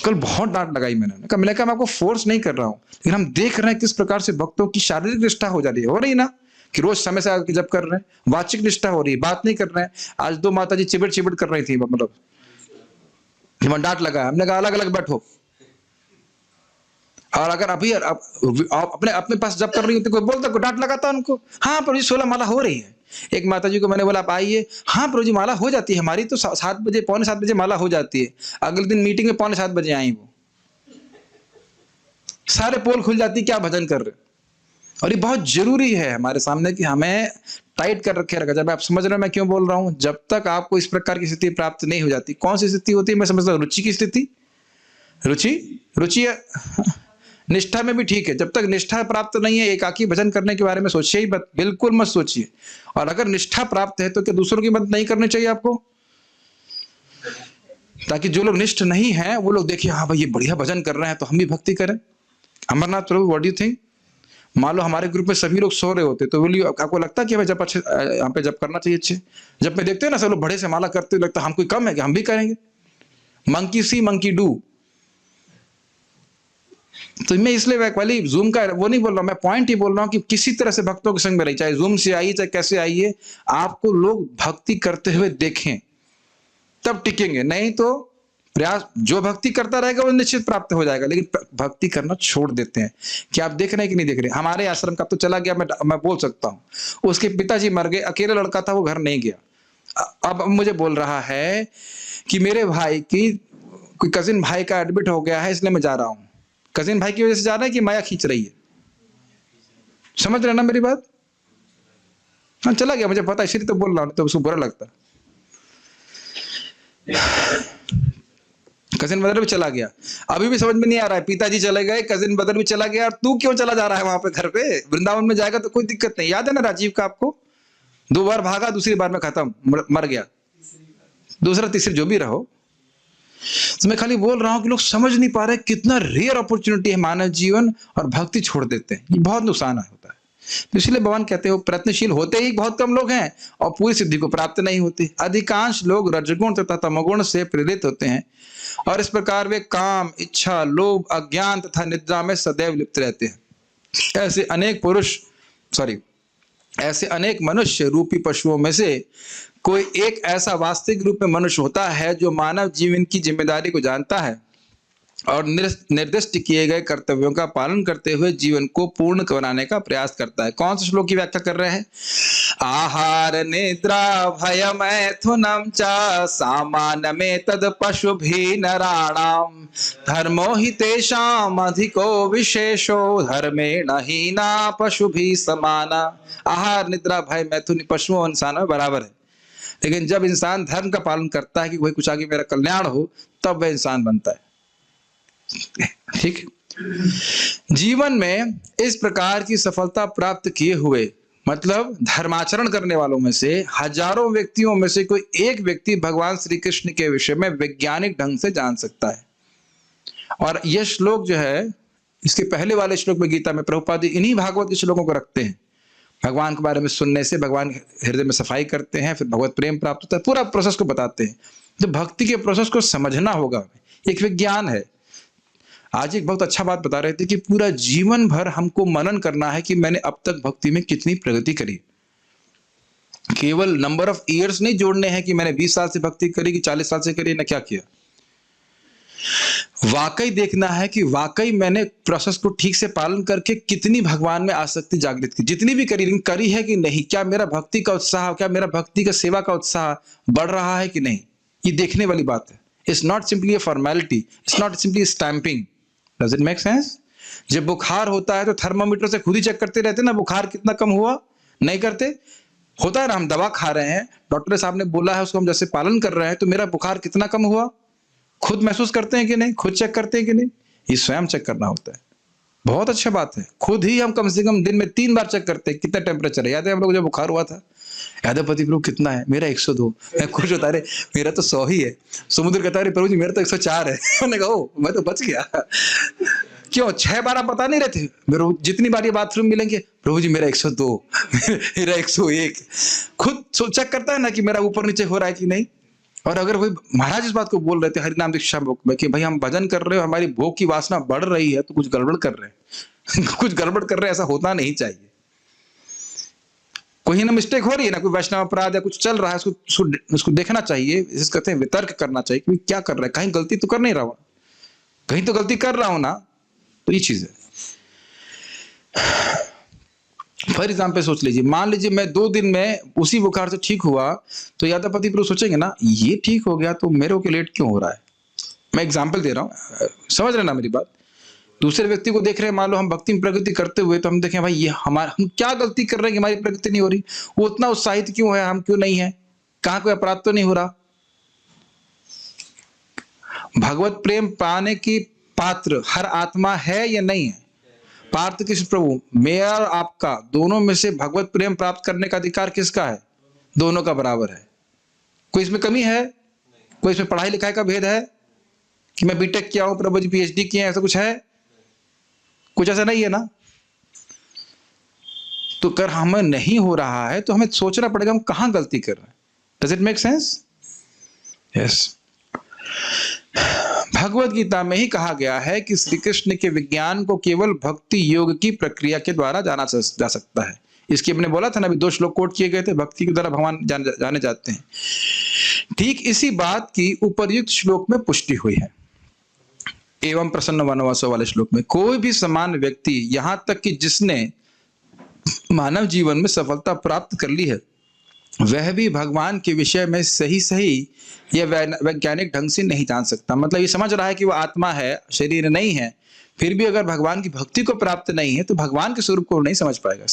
कल बहुत डांट लगाई मैंने कहा मैं आपको फोर्स नहीं कर रहा हूं, लेकिन हम देख रहे हैं किस प्रकार से भक्तों की शारीरिक निष्ठा हो रही ना, कि रोज समय से आके जप कर रहे हैं, वाचिक निष्ठा हो रही है, बात नहीं कर रहे हैं। आज 2 माता जी चिबड़ कर रही थी, मतलब डांट लगाया, हमने कहा अलग अलग बैठो। और अगर अभी अपने पास जब कर रही होती, कोई बोलता, कोई डांट लगाता उनको, हाँ प्रभु जी 16 माला हो रही है। एक माता जी को मैंने बोला आप आइए, हाँ प्रभु जी माला हो जाती है हमारी तो 7 बजे, पौने 7 बजे माला हो जाती है। अगले दिन मीटिंग में पौने 7 बजे आई वो, सारे पोल खुल जाती, क्या भजन कर रहे। और ये बहुत जरूरी है हमारे सामने कि हमें टाइट कर रखा जाए। आप समझ रहे हैं मैं क्यों बोल रहा हूं? जब तक आपको इस प्रकार की स्थिति प्राप्त नहीं हो जाती, कौन सी स्थिति होती है मैं समझता हूं, रुचि की स्थिति, रुचि निष्ठा में भी ठीक है। जब तक निष्ठा प्राप्त नहीं है, एकाकी भजन करने के बारे में सोचिए ही बिल्कुल मत सोचिए। और अगर निष्ठा प्राप्त है तो क्या दूसरों की मदद नहीं करनी चाहिए आपको? ताकि जो लोग निष्ठ नहीं हैं वो लोग देखिए हाँ भाई ये बढ़िया भजन कर रहे हैं तो हम भी भक्ति करें। अमरनाथ प्रभु, व्हाट डू यू थिंक? मान लो हमारे ग्रुप में सभी लोग सो रहे होते तो बोलिए आपको लगता है कि भाई जब अच्छे यहाँ पे जब करना चाहिए अच्छे? जब मैं देखते हैं ना सब लोग बड़े से माला करते लगता है हम कोई कम है कि हम भी करेंगे। Monkey C monkey do. तो मैं इसलिए वाली जूम का वो नहीं बोल रहा, मैं पॉइंट ही बोल रहा हूँ कि किसी तरह से भक्तों के संग में रही, चाहे जूम से आइए चाहे कैसे आइए, आपको लोग भक्ति करते हुए देखें तब टिकेंगे, नहीं तो प्रयास जो भक्ति करता रहेगा वो निश्चित प्राप्त हो जाएगा। लेकिन भक्ति करना छोड़ देते हैं। क्या आप देख रहे हैं कि नहीं देख रहे? हमारे आश्रम का तो चला गया, मैं बोल सकता हूँ उसके पिताजी मर गए, अकेला लड़का था वो घर नहीं गया। अब मुझे बोल रहा है कि मेरे भाई की कोई कजिन भाई का एडमिट हो गया है इसलिए मैं जा रहा हूँ। कजिन भाई की वजह से जा रहा है कि माया खींच रही है? समझ रहे ना मेरी बात? हाँ चला गया, मुझे पता है इसलिए तो बोल रहा हूँ, तो उसको बुरा लगता। कजिन ब्रदर भी चला गया, अभी भी समझ में नहीं आ रहा है, पिताजी चले गए, कजिन ब्रदर भी चला गया, और तू क्यों चला जा रहा है वहां पे? घर पे वृंदावन में जाएगा तो कोई दिक्कत नहीं। याद है ना राजीव का आपको? 2 बार भागा, दूसरी बार में खत्म, मर गया। दूसरा तीसरी जो भी रहो। तो मैं खाली बोल रहा हूं कि लोग समझ नहीं पा रहे कितना रेयर अपॉर्चुनिटी है मानव जीवन, और भक्ति छोड़ देते हैं, ये बहुत नुकसान होता है। तो इसलिए भगवान कहते हो प्रयत्नशील होते ही बहुत कम लोग हैं और पूरी सिद्धि को प्राप्त नहीं होते। अधिकांश लोग रजगुण तथा तमोगुण से प्रेरित होते हैं और इस प्रकार वे काम, इच्छा, लोभ, अज्ञान तथा निद्रा में सदैव लिप्त रहते हैं। ऐसे अनेक मनुष्य रूपी पशुओं में से कोई एक ऐसा वास्तविक रूप में मनुष्य होता है जो मानव जीवन की जिम्मेदारी को जानता है और निर्दिष्ट किए गए कर्तव्यों का पालन करते हुए जीवन को पूर्ण बनाने का प्रयास करता है। कौन से श्लोक की व्याख्या कर रहे हैं? आहार निद्रा भय मैथुनम च सामान्यमे तद पशु भी नराणाम धर्मो हि तेषाम अधिको विशेषो धर्मेण हीना पशु भी समाना। आहार निद्रा भय मैथुन पशुओं और इंसानों में बराबर है, लेकिन जब इंसान धर्म का पालन करता है कि वही कुछ आगे मेरा कल्याण हो, तब वह इंसान बनता है। ठीक। जीवन में इस प्रकार की सफलता प्राप्त किए हुए, मतलब धर्माचरण करने वालों में से हजारों व्यक्तियों में से कोई एक व्यक्ति भगवान श्री कृष्ण के विषय में वैज्ञानिक ढंग से जान सकता है। और यह श्लोक जो है, इसके पहले वाले श्लोक में गीता में प्रभुपाद इन्हीं भागवत के श्लोकों को रखते हैं। भगवान के बारे में सुनने से भगवान हृदय में सफाई करते हैं, फिर भगवत प्रेम प्राप्त होता है, पूरा प्रोसेस को बताते हैं। तो भक्ति के प्रोसेस को समझना होगा, एक विज्ञान है। आज एक बहुत अच्छा बात बता रहे थे कि पूरा जीवन भर हमको मनन करना है कि मैंने अब तक भक्ति में कितनी प्रगति करी। केवल नंबर ऑफ ईयर्स नहीं जोड़ने हैं कि मैंने 20 साल से भक्ति करी कि 40 साल से करी ना, क्या किया। वाकई देखना है कि वाकई मैंने प्रोसेस को ठीक से पालन करके कितनी भगवान में आसक्ति जागृत की, जितनी भी करी है कि नहीं। क्या मेरा भक्ति का उत्साह, क्या मेरा भक्ति का सेवा का उत्साह बढ़ रहा है कि नहीं, ये देखने वाली बात है। It's not simply a formality, it's not simply stamping. Does it make sense? जब बुखार होता है तो थर्मामीटर से खुद ही चेक करते रहते ना, बुखार कितना कम हुआ, नहीं करते? होता है ना, हम दवा खा रहे हैं, डॉक्टर साहब ने बोला है, उसको हम जैसे पालन कर रहे हैं, तो मेरा बुखार कितना कम हुआ, खुद महसूस करते हैं कि नहीं, खुद चेक करते हैं कि नहीं? ये स्वयं चेक करना होता है। बहुत अच्छा बात है। खुद ही हम कम से कम दिन में 3 बार चेक करते हैं कितना टेम्परेचर है। याद है हम लोग जब बुखार हुआ था, यादवपति प्रभु कितना है? मेरा 102। मैं खुश होता, अरे मेरा तो 100 ही है। समुद्र कहता है प्रभु जी मेरा तो 104 है। मैंने कहा ओ मैं तो बच गया। क्यों 6 बार आप बता नहीं रहे थे? मेरे जितनी बार ये बाथरूम मिलेंगे, प्रभु जी मेरा 102, मेरा 101। खुद चेक करता है ना कि मेरा ऊपर नीचे हो रहा है कि नहीं। और अगर वही महाराज इस बात को बोल रहे थे हरिनाम दीक्षा में कि भाई हम भजन कर रहे हो, हमारी भोग की वासना बढ़ रही है, तो कुछ गड़बड़ कर रहे हैं। कुछ गड़बड़ कर रहे हैं, ऐसा होना नहीं चाहिए। कोई ना मिस्टेक हो रही है ना, कोई वैष्णव अपराध या कुछ चल रहा है, उसको देखना चाहिए। इसे कहते हैं वितर्क करना चाहिए कि क्या कर रहा है, कहीं गलती तो कर नहीं रहा हूं, कहीं तो गलती कर रहा हूं ना। तो ये चीज है। फॉर एग्जाम्पल सोच लीजिए, मान लीजिए मैं 2 दिन में उसी बुखार से ठीक हुआ, तो यादवपति प्रभु सोचेंगे ना ये ठीक हो गया तो मेरे को लेट क्यों हो रहा है। मैं एग्जाम्पल दे रहा हूँ, समझ रहे ना मेरी बात। दूसरे व्यक्ति को देख रहे हैं, मान लो हम भक्ति में प्रगति करते हुए, तो हम देखें भाई ये हम क्या गलती कर रहे हैं कि हमारी प्रगति नहीं हो रही, वो उतना उत्साहित क्यों है, हम क्यों नहीं है, कहाँ कोई अपराध तो नहीं हो रहा। भगवत प्रेम पाने की पात्र हर आत्मा है या नहीं है? पार्थ कृष्ण प्रभु, मेरा और आपका दोनों में से भगवत प्रेम प्राप्त करने का अधिकार किसका है? दोनों का बराबर है। कोई इसमें कमी है? कोई इसमें पढ़ाई लिखाई का भेद है कि मैं बीटेक किया हूं, प्रभु जी पीएचडी किए हैं, ऐसा कुछ है? कुछ ऐसा नहीं है ना। तो अगर हमें नहीं हो रहा है तो हमें सोचना पड़ेगा हम कहां गलती कर रहे हैं। Does it make sense? Yes. Bhagavad Gita में ही कहा गया है कि श्री कृष्ण के विज्ञान को केवल भक्ति योग की प्रक्रिया के द्वारा जाना जा सकता है। इसके हमने बोला था ना, अभी 2 श्लोक कोट किए गए थे, भक्ति के द्वारा भगवान जाने जाते हैं। ठीक इसी बात की उपर्युक्त श्लोक में पुष्टि हुई है। एवं प्रसन्न वनवासो वाले श्लोक में कोई भी समान व्यक्ति, यहां तक कि जिसने मानव जीवन में सफलता प्राप्त कर ली है, वह भी भगवान के विषय में सही या वैज्ञानिक ढंग से नहीं जान सकता। मतलब ये समझ रहा है कि वो आत्मा है, शरीर नहीं है, फिर भी अगर भगवान की भक्ति को प्राप्त नहीं है तो भगवान के स्वरूप को नहीं समझ पाएगा।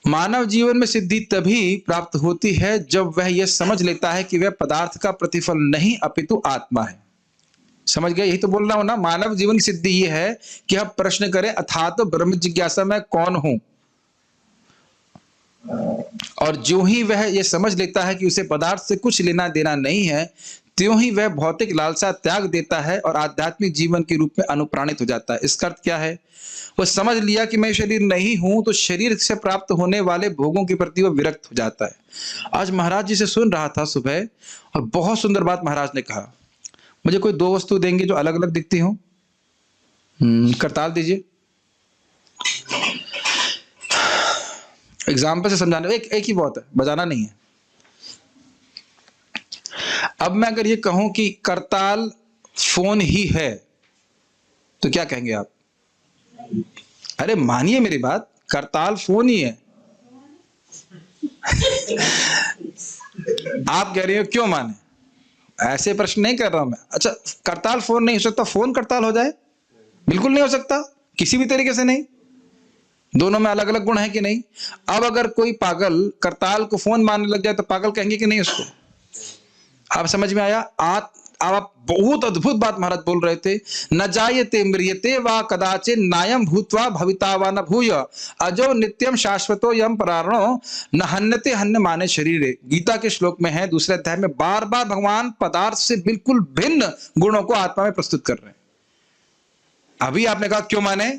मानव जीवन में सिद्धि तभी प्राप्त होती है जब वह यह समझ लेता है कि वह पदार्थ का प्रतिफल नहीं अपितु आत्मा है। समझ गए? यही तो बोल रहा हूं ना, मानव जीवन की सिद्धि यह है कि हम प्रश्न करें अथातो ब्रह्म जिज्ञासा मैं कौन हूं, और जो ही वह यह समझ लेता है कि उसे पदार्थ से कुछ लेना देना नहीं है, त्यों ही वह भौतिक लालसा त्याग देता है और आध्यात्मिक जीवन के रूप में अनुप्राणित हो जाता है। इसका अर्थ क्या है? वह समझ लिया कि मैं शरीर नहीं हूं, तो शरीर से प्राप्त होने वाले भोगों के प्रति वह विरक्त हो जाता है। आज महाराज जी से सुन रहा था सुबह, और बहुत सुंदर बात महाराज ने कहा। मुझे कोई 2 वस्तु देंगे जो अलग अलग दिखती हो, करताल दीजिए। एग्जाम्पल से समझाने, एक ही बहुत है, बजाना नहीं है। अब मैं अगर ये कहूं कि करताल फोन ही है, तो क्या कहेंगे आप? अरे मानिए मेरी बात, करताल फोन ही है। आप कह रहे हो क्यों माने? ऐसे प्रश्न नहीं कर रहा हूं मैं। अच्छा, करताल फोन नहीं हो सकता, फोन करताल हो जाए? बिल्कुल नहीं हो सकता, किसी भी तरीके से नहीं। दोनों में अलग अलग गुण है कि नहीं? अब अगर कोई पागल करताल को फोन मानने लग जाए तो पागल कहेंगे कि नहीं उसको? आप समझ में आया? आप बहुत अद्भुत बात महाराज बोल रहे थे। न जायते म्रियते वा कदाचे नायम भूत्वा भविता वा न भूय अजो नित्यम शाश्वतो यम परारणो न हन्यते हन्य माने शरीरे। गीता के श्लोक में है, 2 अध्याय में बार बार भगवान पदार्थ से बिल्कुल भिन्न गुणों को आत्मा में प्रस्तुत कर रहे हैं। अभी आपने कहा क्यों माने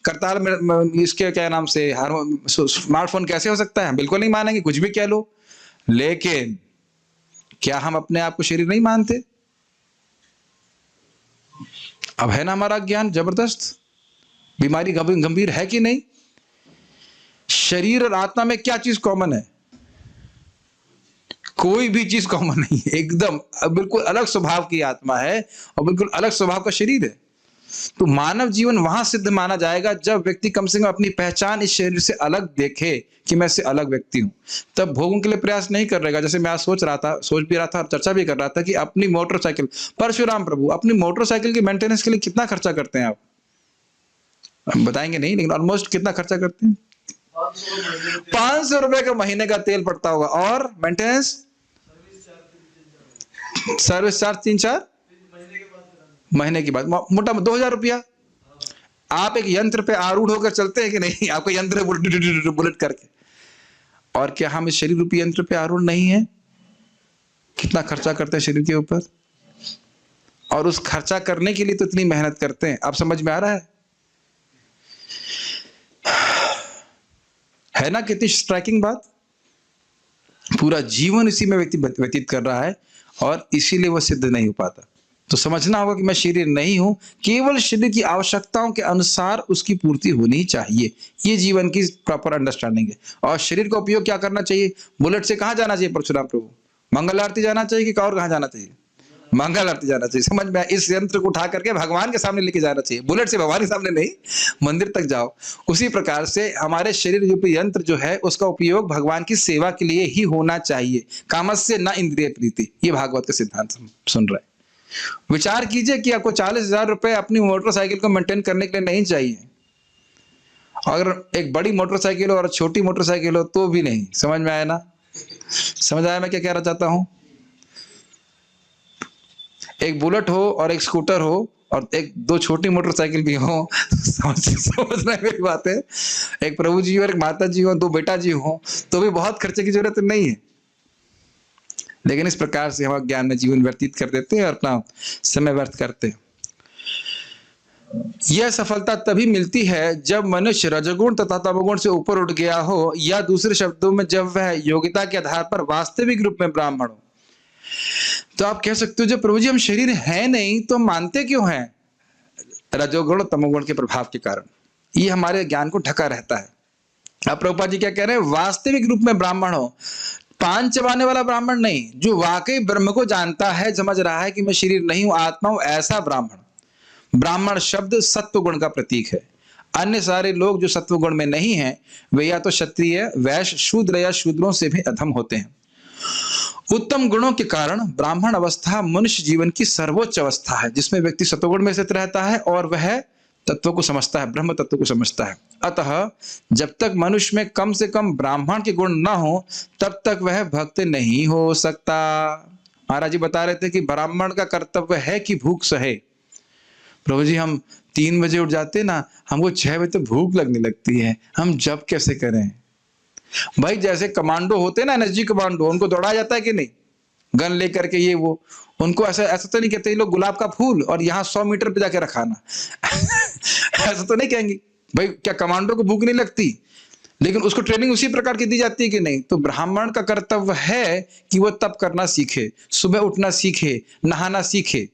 करताल में, इसके क्या नाम से स्मार्टफोन कैसे हो सकता है? बिल्कुल नहीं मानेंगे, कुछ भी कह लो। लेकिन क्या हम अपने आप को शरीर नहीं मानते? अब है ना हमारा ज्ञान जबरदस्त। बीमारी गंभीर है कि नहीं? शरीर और आत्मा में क्या चीज कॉमन है? कोई भी चीज कॉमन नहीं है। एकदम बिल्कुल अलग स्वभाव की आत्मा है और बिल्कुल अलग स्वभाव का शरीर है। तो मानव जीवन वहां सिद्ध माना जाएगा जब व्यक्ति कम से कम अपनी पहचान इस शरीर से अलग देखे कि मैं इससे अलग व्यक्ति हूं। तब भोगों के लिए प्रयास नहीं कर रहेगा। जैसे मैं आज सोच भी रहा था और चर्चा भी कर रहा था कि अपनी मोटरसाइकिल, परशुराम प्रभु अपनी मोटरसाइकिल के मेंटेनेंस के लिए कितना खर्चा करते हैं आप? बताएंगे नहीं, लेकिन ऑलमोस्ट कितना खर्चा करते हैं? 500 रुपए का महीने का तेल पड़ता होगा, और मेंटेनेंस सर्विस चार्ज 3-4 महीने की बात, मोटा 2000 रुपया। आप एक यंत्र पे आरूढ़ होकर चलते हैं कि नहीं? आपको यंत्र बुलेट करके। और क्या हम इस शरीर रूपी यंत्र पे आरूढ़ नहीं है? कितना खर्चा करते हैं शरीर के ऊपर, और उस खर्चा करने के लिए तो इतनी मेहनत करते हैं। आप समझ में आ रहा है ना? कितनी स्ट्राइकिंग बात। पूरा जीवन इसी में व्यक्ति व्यतीत कर रहा है और इसीलिए वह सिद्ध नहीं हो पाता। तो समझना होगा कि मैं शरीर नहीं हूं, केवल शरीर की आवश्यकताओं के अनुसार उसकी पूर्ति होनी चाहिए। ये जीवन की प्रॉपर अंडरस्टैंडिंग है। और शरीर का उपयोग क्या करना चाहिए? बुलेट से कहां जाना चाहिए परशुराम प्रभु? मंगल आरती जाना चाहिए कि और कहां जाना चाहिए? मंगल आरती जाना चाहिए। समझ में? इस यंत्र को उठा करके भगवान के सामने लेके जाना चाहिए। बुलेट से भगवान के सामने नहीं, मंदिर तक जाओ। उसी प्रकार से हमारे शरीर रूपी यंत्र जो है उसका उपयोग भगवान की सेवा के लिए ही होना चाहिए। कामस्य न इंद्रिय प्रीति, ये भागवत का सिद्धांत सुन रहे हैं। विचार कीजिए कि आपको 40,000 रुपए अपनी मोटरसाइकिल को मेंटेन करने के लिए नहीं चाहिए। अगर एक बड़ी मोटरसाइकिल हो और छोटी मोटरसाइकिल हो तो भी नहीं। समझ में आया ना? समझ आया मैं क्या कहना चाहता हूं? एक बुलेट हो और एक स्कूटर हो और 2 छोटी मोटरसाइकिल भी हो, समझना मेरी बात है। एक प्रभु जी और एक माता जी हो, 2 बेटा जी हो, तो भी बहुत खर्चे की जरूरत नहीं है। लेकिन इस प्रकार से हम ज्ञान में जीवन व्यतीत कर देते हैं और अपना समय व्यर्थ करते हैं। यह सफलता तभी मिलती है जब मनुष्य रजोगुण तथा तमोगुण से ऊपर उठ गया हो, या दूसरे शब्दों में जब वह योग्यता के आधार पर वास्तविक रूप में ब्राह्मण हो। तो आप कह सकते हो जब प्रभु जी हम शरीर है नहीं तो मानते क्यों हैं? रजोगुण तमोगुण के प्रभाव के कारण ये हमारे ज्ञान को ढका रहता है। अब प्रभुपाद जी क्या कह रहे हैं? वास्तविक रूप में ब्राह्मण हो, पान चबाने वाला ब्राह्मण नहीं, जो वाकई ब्रह्म को जानता है, समझ रहा है कि मैं शरीर नहीं हूं, आत्मा हूं, ऐसा ब्राह्मण। ब्राह्मण शब्द सत्व गुण का प्रतीक है। अन्य सारे लोग जो सत्व गुण में नहीं हैं वे या तो क्षत्रिय, वैश्य, शूद्र या शूद्रों से भी अधम होते हैं। उत्तम गुणों के कारण ब्राह्मण अवस्था मनुष्य जीवन की सर्वोच्च अवस्था है, जिसमें व्यक्ति सत्वगुण में स्थित रहता है और वह तत्व को समझता है, ब्रह्म तत्व को समझता है। अतः जब तक मनुष्य में कम से कम ब्राह्मण के गुण न हो तब तक वह भक्त नहीं हो सकता। महाराज जी बता रहे थे कि ब्राह्मण का कर्तव्य है कि भूख सहे। प्रभु जी हम 3 बजे उठ जाते ना, हमको 6 बजे तो भूख लगने लगती है, हम जब कैसे करें? भाई जैसे कमांडो होते ना, एनएसजी कमांडो, उनको दौड़ाया जाता है कि नहीं, गन लेकर के ये वो, उनको ऐसा ऐसा तो नहीं कहते ये लोग गुलाब का फूल और यहाँ 100 मीटर पे जाके रखाना ऐसा तो नहीं कहेंगे। भाई क्या कमांडो को भूख नहीं लगती? लेकिन उसको ट्रेनिंग उसी प्रकार की दी जाती है कि नहीं? तो ब्राह्मण का कर्तव्य है कि वो तप करना सीखे, सुबह उठना सीखे, नहाना सीखे।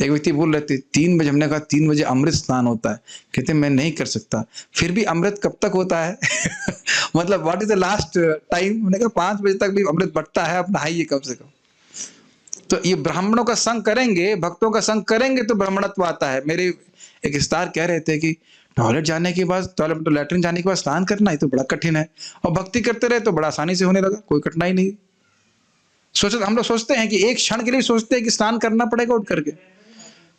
एक व्यक्ति बोल रहे थे 3 बजे, हमने कहा 3 बजे अमृत स्नान होता है, कहते मैं नहीं कर सकता। फिर भी अमृत कब तक होता है? मतलब what is the last time? हमने कहा 5 बजे तक भी अमृत बटता है, आप नहाइए कम से कम। तो ये ब्राह्मणों का संग करेंगे, भक्तों का संग करेंगे तो ब्राह्मणत्व आता है। मेरे एक स्टार कह रहे थे कि टॉयलेट जाने के बाद, टॉयलेट तो लैट्रिन जाने के बाद स्नान करना ही तो बड़ा कठिन है, और भक्ति करते रहे तो बड़ा आसानी से होने लगा, कोई कठिनाई नहीं। हम लोग सोचते हैं कि एक क्षण के लिए सोचते हैं कि स्नान करना पड़ेगा उठ करके।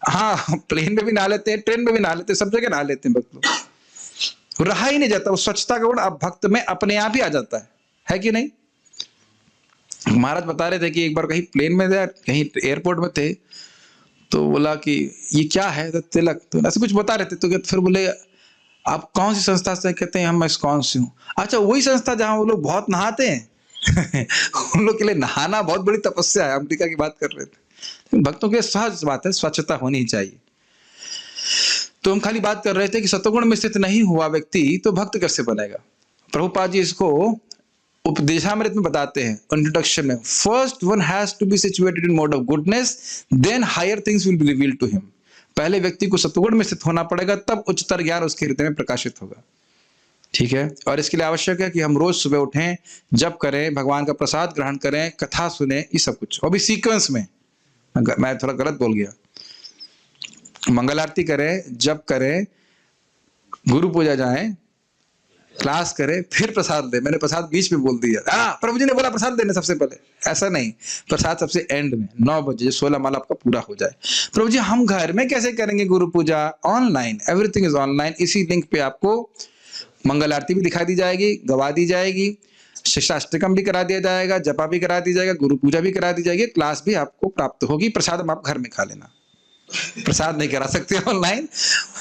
हाँ, प्लेन में भी नहा लेते हैं, ट्रेन में भी नहा लेते हैं, सब जगह नहा लेते हैं भक्त लोग। रहा ही नहीं जाता वो स्वच्छता का गुण, अब भक्त में अपने आप ही आ जाता है कि नहीं? महाराज बता रहे थे कि एक बार कहीं प्लेन में थे, कहीं एयरपोर्ट में थे, तो बोला कि ये क्या है? तो तिलक, तो ऐसे कुछ बता रहे थे। तो फिर बोले आप कौन सी संस्था से? कहते हैं हम इस्कॉन से हूँ। अच्छा, वही संस्था जहाँ वो लोग बहुत नहाते हैं उन लोग के लिए नहाना बहुत बड़ी तपस्या है। अमेरिका की बात कर रहे थे। भक्तों के सहज बात है, स्वच्छता होनी चाहिए। तो हम खाली बात कर रहे थे कि सत्वगुण में स्थित नहीं हुआ व्यक्ति तो भक्त कैसे बनेगा? प्रभुपाद जी इसको उपदेशामृत में बताते हैं इंट्रोडक्शन में, first one has to be situated in mode of goodness, then higher things will be revealed to him. पहले व्यक्ति को सत्वगुण में स्थित होना पड़ेगा, तब उच्चतर ज्ञान उसके हृदय में प्रकाशित होगा। ठीक है, और इसके लिए आवश्यक है कि हम रोज सुबह उठें, जप करें, भगवान का प्रसाद ग्रहण करें, कथा सुने, ये सब कुछ, और भी सीक्वेंस में। मैं थोड़ा गलत बोल गया, मंगल आरती करें, जप करें, गुरु पूजा जाएं, क्लास करें, फिर प्रसाद दे। मैंने प्रसाद बीच में बोल दिया। प्रभु जी ने बोला प्रसाद देने सबसे पहले, ऐसा नहीं, प्रसाद सबसे एंड में 9 बजे 16 माला आपका पूरा हो जाए। प्रभु जी हम घर में कैसे करेंगे गुरु पूजा? Online, everything is online. इसी लिंक पे आपको मंगल आरती भी दिखा दी जाएगी, गवा दी जाएगी, शिष्टाष्टकम भी करा दिया जाएगा, जपा भी करा दी जाएगा, गुरु पूजा भी करा दी जाएगी, क्लास भी आपको प्राप्त होगी। प्रसाद आप घर में खा लेना, प्रसाद नहीं करा सकते ऑनलाइन,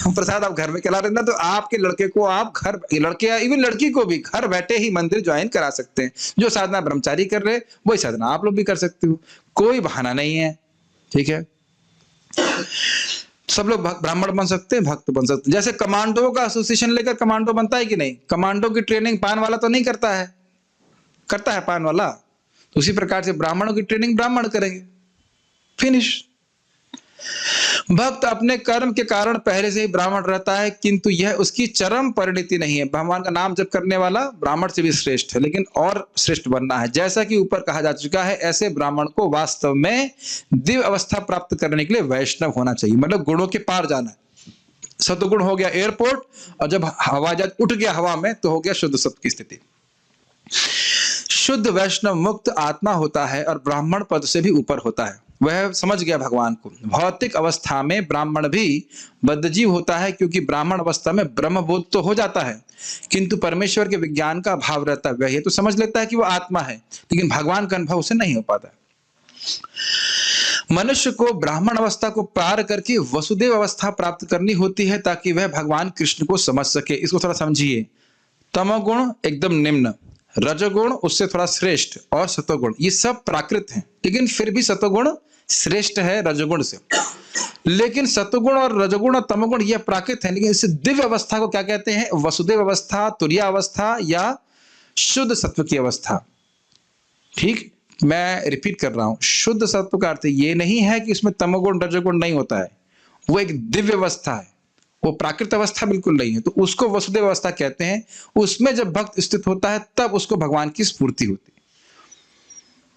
प्रसाद आप घर में खिला लेना। तो आपके लड़के को आप घर, लड़के इवन लड़की को भी घर बैठे ही मंदिर ज्वाइन करा सकते हैं। जो साधना ब्रह्मचारी कर रहे वही साधना आप लोग भी कर सकते हो, कोई बहाना नहीं है। ठीक है, सब लोग ब्राह्मण बन सकते हैं, भक्त बन सकते हैं। जैसे कमांडो का एसोसिएशन लेकर कमांडो बनता है कि नहीं? कमांडो की ट्रेनिंग पान वाला तो नहीं करता है, करता है पान वाला। तो उसी प्रकार से ब्राह्मणों की ट्रेनिंग ब्राह्मण करेंगे, फिनिश। भक्त अपने कर्म के कारण पहले से ही ब्राह्मण रहता है, किंतु यह उसकी चरम परिणति नहीं है। भगवान का नाम जप करने वाला ब्राह्मण से भी श्रेष्ठ है, लेकिन और श्रेष्ठ बनना है। जैसा कि ऊपर कहा जा चुका है, ऐसे ब्राह्मण को वास्तव में दिव्य अवस्था प्राप्त करने के लिए वैष्णव होना चाहिए, मतलब गुणों के पार जाना है। सतगुण हो गया एयरपोर्ट, और जब हवा उठ गया हवा में तो हो गया शुद्ध सत्व की स्थिति। शुद्ध वैष्णव मुक्त आत्मा होता है और ब्राह्मण पद से भी ऊपर होता है। वह समझ गया भगवान को। भौतिक अवस्था में ब्राह्मण भी बद्धजीव होता है, क्योंकि ब्राह्मण अवस्था में ब्रह्मबोध तो हो जाता है, किंतु परमेश्वर के विज्ञान का अभाव रहता है। वह ये तो समझ लेता है कि वो आत्मा है, लेकिन भगवान का अनुभव उसे नहीं हो पाता। मनुष्य को ब्राह्मण अवस्था को पार करके वसुदेव अवस्था प्राप्त करनी होती है, ताकि वह भगवान कृष्ण को समझ सके। इसको थोड़ा समझिए। तमोगुण एकदम निम्न, रजोगुण उससे थोड़ा श्रेष्ठ और सतोगुण, ये सब प्राकृत हैं, लेकिन फिर भी सतोगुण श्रेष्ठ है रजोगुण से। लेकिन सतोगुण और रजोगुण और तमोगुण ये प्राकृत है, लेकिन इस दिव्य अवस्था को क्या कहते हैं? वसुदेव अवस्था, तुरीय अवस्था या शुद्ध सत्व की अवस्था। ठीक, मैं रिपीट कर रहा हूं, शुद्ध सत्व का अर्थ ये नहीं है कि इसमें तमोगुण रजोगुण नहीं होता है, वो एक दिव्य अवस्था है, वो प्राकृत अवस्था बिल्कुल नहीं है, तो उसको वसुदेव अवस्था कहते हैं। उसमें जब भक्त स्थित होता है तब उसको भगवान की स्फूर्ति होती है,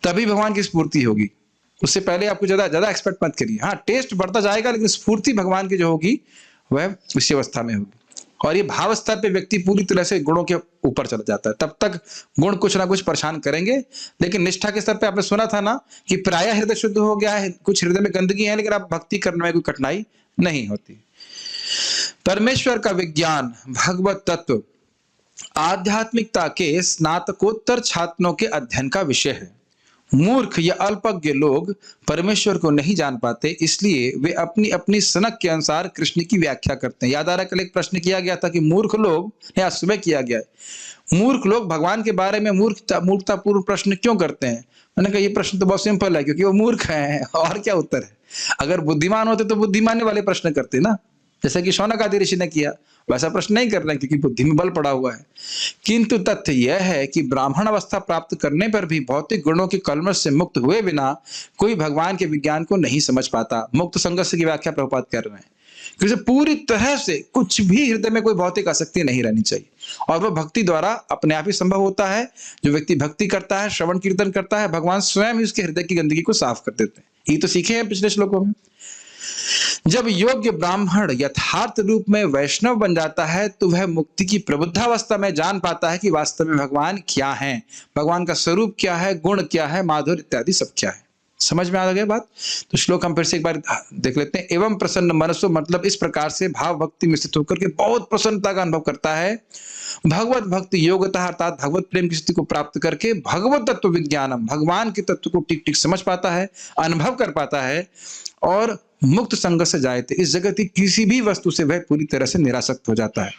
तभी भगवान की स्फूर्ति होगी। उससे पहले आपको ज्यादा एक्सपेक्ट मत करिए। हाँ, टेस्ट बढ़ता जाएगा, लेकिन स्फूर्ति भगवान की जो होगी वह उसी अवस्था में होगी। और ये भाव स्तर पे व्यक्ति पूरी तरह से गुणों के ऊपर चला जाता है। तब तक गुण कुछ ना कुछ परेशान करेंगे, लेकिन निष्ठा के स्तर पे आपने सुना था ना कि प्रायः हृदय शुद्ध हो गया है, कुछ हृदय में गंदगी है, लेकिन आप भक्ति करने में कोई कठिनाई नहीं होती। परमेश्वर का विज्ञान, भगवत तत्व आध्यात्मिकता के स्नातकोत्तर छात्रों के अध्ययन का विषय है। मूर्ख या अल्पज्ञ लोग परमेश्वर को नहीं जान पाते, इसलिए वे अपनी अपनी सनक के अनुसार कृष्ण की व्याख्या करते हैं। याद आ रहा है, कल एक प्रश्न किया गया था कि मूर्ख लोग, या सुबह किया गया है, मूर्ख लोग भगवान के बारे में मूर्खतापूर्ण प्रश्न क्यों करते हैं? मैंने कहा ये प्रश्न तो बहुत सिंपल है, क्योंकि वो मूर्ख हैं, और क्या उत्तर है? अगर बुद्धिमान होते तो बुद्धिमानी वाले प्रश्न करते ना, जैसे कि शौनक आदि ऋषि ने किया। वैसा प्रश्न नहीं कर रहे हैं, क्योंकि बुद्धि में बल पड़ा हुआ है। किंतु तथ्य यह है कि ब्राह्मण अवस्था प्राप्त करने पर भी भौतिक गुणों के कलमश से मुक्त हुए बिना कोई भगवान के विज्ञान को नहीं समझ पाता। मुक्त संघर्ष की व्याख्या प्रभुपाद कर रहे हैं, क्योंकि पूरी तरह से कुछ भी हृदय में कोई भौतिक आसक्ति नहीं रहनी चाहिए, और वह भक्ति द्वारा अपने आप ही संभव होता है। जो व्यक्ति भक्ति करता है, श्रवण कीर्तन करता है, भगवान स्वयं ही उसके हृदय की गंदगी को साफ कर देते हैं। ये तो सीखे हैं पिछले श्लोकों में। जब योग्य ब्राह्मण यथार्थ रूप में वैष्णव बन जाता है, तो वह मुक्ति की प्रबुद्धावस्था में जान पाता है कि वास्तव में भगवान क्या है, भगवान का स्वरूप क्या है, गुण क्या है, माधुर्य इत्यादि सब क्या है। समझ में आ गया बात? तो श्लोक हम फिर से एक बार देख लेते हैं। एवं प्रसन्न मनसो, मतलब इस प्रकार से भाव भक्ति में स्थित होकर के बहुत प्रसन्नता का अनुभव करता है। भगवत भक्ति योग्यता अर्थात भगवत प्रेम की स्थिति को प्राप्त करके भगवत तत्व विज्ञानम, भगवान के तत्व को ठीक ठीक समझ पाता है, अनुभव कर पाता है, और मुक्त संग से जायते, इस जगत की किसी भी वस्तु से वह पूरी तरह से निरासक्त हो जाता है।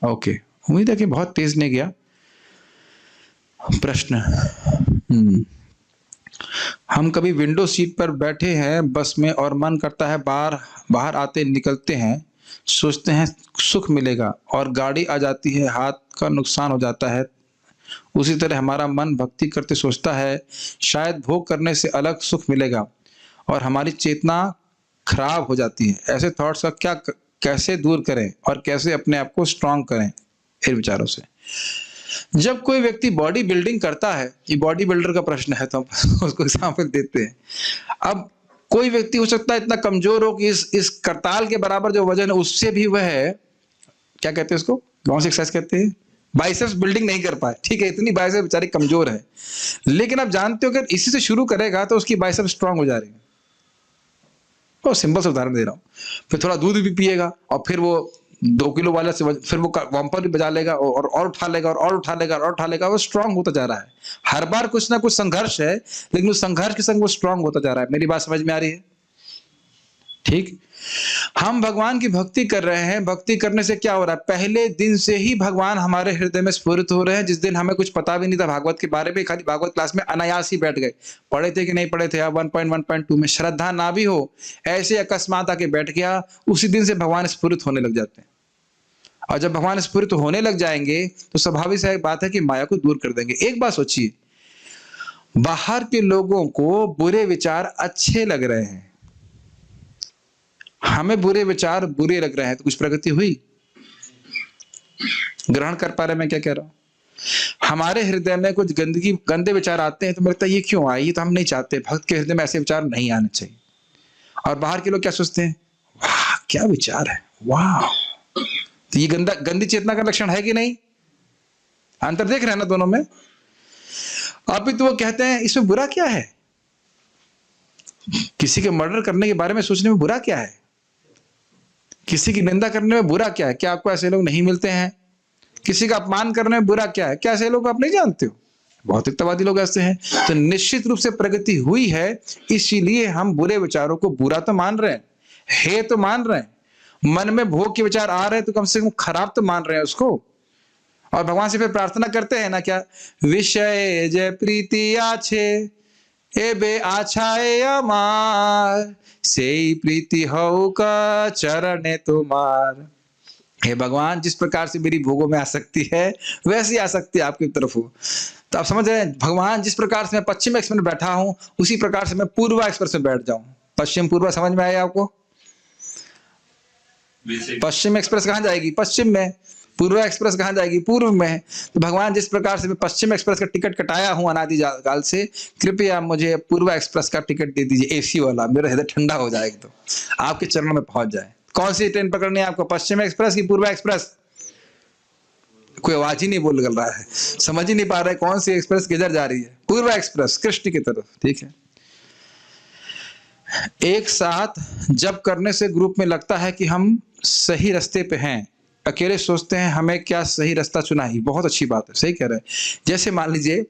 ओके, उम्मीद है कि बहुत तेज नहीं गया प्रश्न। हम कभी विंडो सीट पर बैठे हैं बस में, और मन करता है बाहर आते निकलते हैं, सोचते हैं सुख मिलेगा, और गाड़ी आ जाती है, हाथ का नुकसान हो जाता है। उसी तरह हमारा मन भक्ति करते सोचता है शायद भोग करने से अलग सुख मिलेगा, और हमारी चेतना खराब हो जाती है। ऐसे थॉट्स का कैसे दूर करें और कैसे अपने आप को स्ट्रांग करें इन विचारों से? जब कोई व्यक्ति बॉडी बिल्डिंग करता है, ये बॉडी बिल्डर का प्रश्न है, तो उसको एग्जाम्पल देते हैं। अब कोई व्यक्ति हो सकता है इतना कमजोर हो कि इस करताल के बराबर जो वजन है उससे भी वह क्या कहते हैं उसको, कौन सी एक्सरसाइज कहते हैं, बाइसेप्स बिल्डिंग नहीं कर पाए। ठीक है, इतनी बाइसेप्स बेचारी कमजोर है, लेकिन आप जानते हो कि इसी से शुरू करेगा तो उसकी बाइसेप्स स्ट्रांग हो जा रही है। और सिंपल से उदाहरण दे रहा हूँ। फिर थोड़ा दूध भी पिएगा, और फिर वो 2 किलो वाला से फिर वो वंपर भी बजा लेगा, और उठा लेगा, और उठा लेगा, और उठा लेगा। वो स्ट्रांग होता जा रहा है। हर बार कुछ ना कुछ संघर्ष है, लेकिन उस संघर्ष के संग वो स्ट्रांग होता जा रहा है। मेरी बात समझ में आ रही है? ठीक, हम भगवान की भक्ति कर रहे हैं। भक्ति करने से क्या हो रहा है? पहले दिन से ही भगवान हमारे हृदय में स्फुरित हो रहे हैं। जिस दिन हमें कुछ पता भी नहीं था भागवत के बारे में, खाली भागवत क्लास में अनायास ही बैठ गए, पढ़े थे कि नहीं पढ़े थे, 1.1.2 में श्रद्धा ना भी हो, ऐसे अकस्मात आके बैठ गया, उसी दिन से भगवान स्फुरित होने लग जाते हैं। और जब भगवान स्फुरित होने लग जाएंगे तो स्वाभाविक सी बात है कि माया को दूर कर देंगे। एक बात सोचिए, बाहर के लोगों को बुरे विचार अच्छे लग रहे हैं, हमें बुरे विचार बुरे लग रहे हैं, तो कुछ प्रगति हुई? ग्रहण कर पा रहे मैं क्या कह रहा हूं? हमारे हृदय में कुछ गंदे विचार आते हैं तो मुझे लगता है ये क्यों आए, ये तो हम नहीं चाहते। भक्त के हृदय में ऐसे विचार नहीं आने चाहिए। और बाहर के लोग क्या सोचते हैं, वाह क्या विचार है, वाह। तो ये गंदी चेतना का लक्षण है कि नहीं? अंतर देख रहे हैं ना दोनों में? आप भी तो वो कहते हैं इसमें बुरा क्या है? किसी के मर्डर करने के बारे में सोचने में बुरा क्या है? किसी की निंदा करने में बुरा क्या है? क्या आपको ऐसे लोग नहीं मिलते हैं? किसी का अपमान करने में बुरा क्या है? क्या ऐसे लोग आप नहीं जानते हो? भौतिकतावादी लोग ऐसे हैं। तो निश्चित रूप से प्रगति हुई है, इसीलिए हम बुरे विचारों को बुरा तो मान रहे हैं, तो मान रहे हैं। मन में भोग के विचार आ रहे हैं तो कम से कम खराब तो मान रहे हैं उसको। और भगवान से फिर प्रार्थना करते हैं ना क्या, विषय जय प्रीति आछे एबे आछाए अमार, सेई प्रीति हऊ का चरणे तुम्हार। हे भगवान, जिस प्रकार से मेरी भोगों में आसक्ति है वैसी आसक्ति आपकी तरफ हो। तो आप समझ रहे हैं, भगवान जिस प्रकार से मैं पश्चिम एक्सप्रेस में बैठा हूं उसी प्रकार से मैं पूर्व एक्सप्रेस में बैठ जाऊं। पश्चिम पूर्व समझ में आया आपको? पश्चिम एक्सप्रेस कहां जाएगी? पश्चिम में। पूर्व एक्सप्रेस कहां जाएगी? पूर्व में। तो भगवान जिस प्रकार से मैं पश्चिम एक्सप्रेस का टिकट कटाया हूं अनादि काल से, कृपया मुझे पूर्व एक्सप्रेस का टिकट दे दीजिए, एसी वाला, मेरा हृदय ठंडा हो जाए, तो आपके चरणों में पहुंच जाए। कौन सी ट्रेन पकड़नी है आपको, पश्चिम एक्सप्रेस की पूर्व एक्सप्रेस? कोई आवाज ही नहीं बोल रहा है, समझ ही नहीं पा रहा है कौन सी एक्सप्रेस किधर जा रही है। पूर्व एक्सप्रेस कृष्ण की तरफ, ठीक है। एक साथ जब करने से ग्रुप में लगता है कि हम सही रास्ते पे हैं, अकेले सोचते हैं हमें क्या सही रास्ता चुना ही। बहुत अच्छी बात है, सही कह रहे हैं। जैसे मान लीजिए,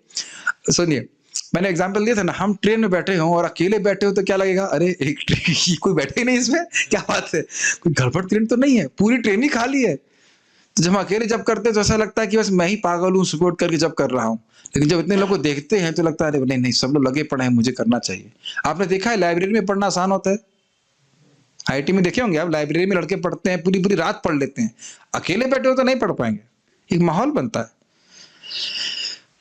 सुनिए, मैंने एग्जांपल दिया था ना, हम ट्रेन में बैठे हो और अकेले बैठे हो तो क्या लगेगा, अरे एक ट्रेन कोई बैठे ही नहीं इसमें, क्या बात है, कोई गड़बड़ ट्रेन तो नहीं है, पूरी ट्रेन ही खाली है। तो जब हम अकेले जब करते हैं तो ऐसा लगता है कि बस मैं ही पागल हूँ सपोर्ट करके जब कर रहा हूँ। लेकिन जब इतने लोग को देखते हैं तो लगता है अरे नहीं नहीं, सब लोग लगे पड़े हैं, मुझे करना चाहिए। आपने देखा है लाइब्रेरी में पढ़ना आसान होता है? आईटी में देखे होंगे आप, लाइब्रेरी में लड़के पढ़ते हैं, पूरी पूरी रात पढ़ लेते हैं। अकेले बैठे हो तो नहीं पढ़ पाएंगे, एक माहौल बनता है।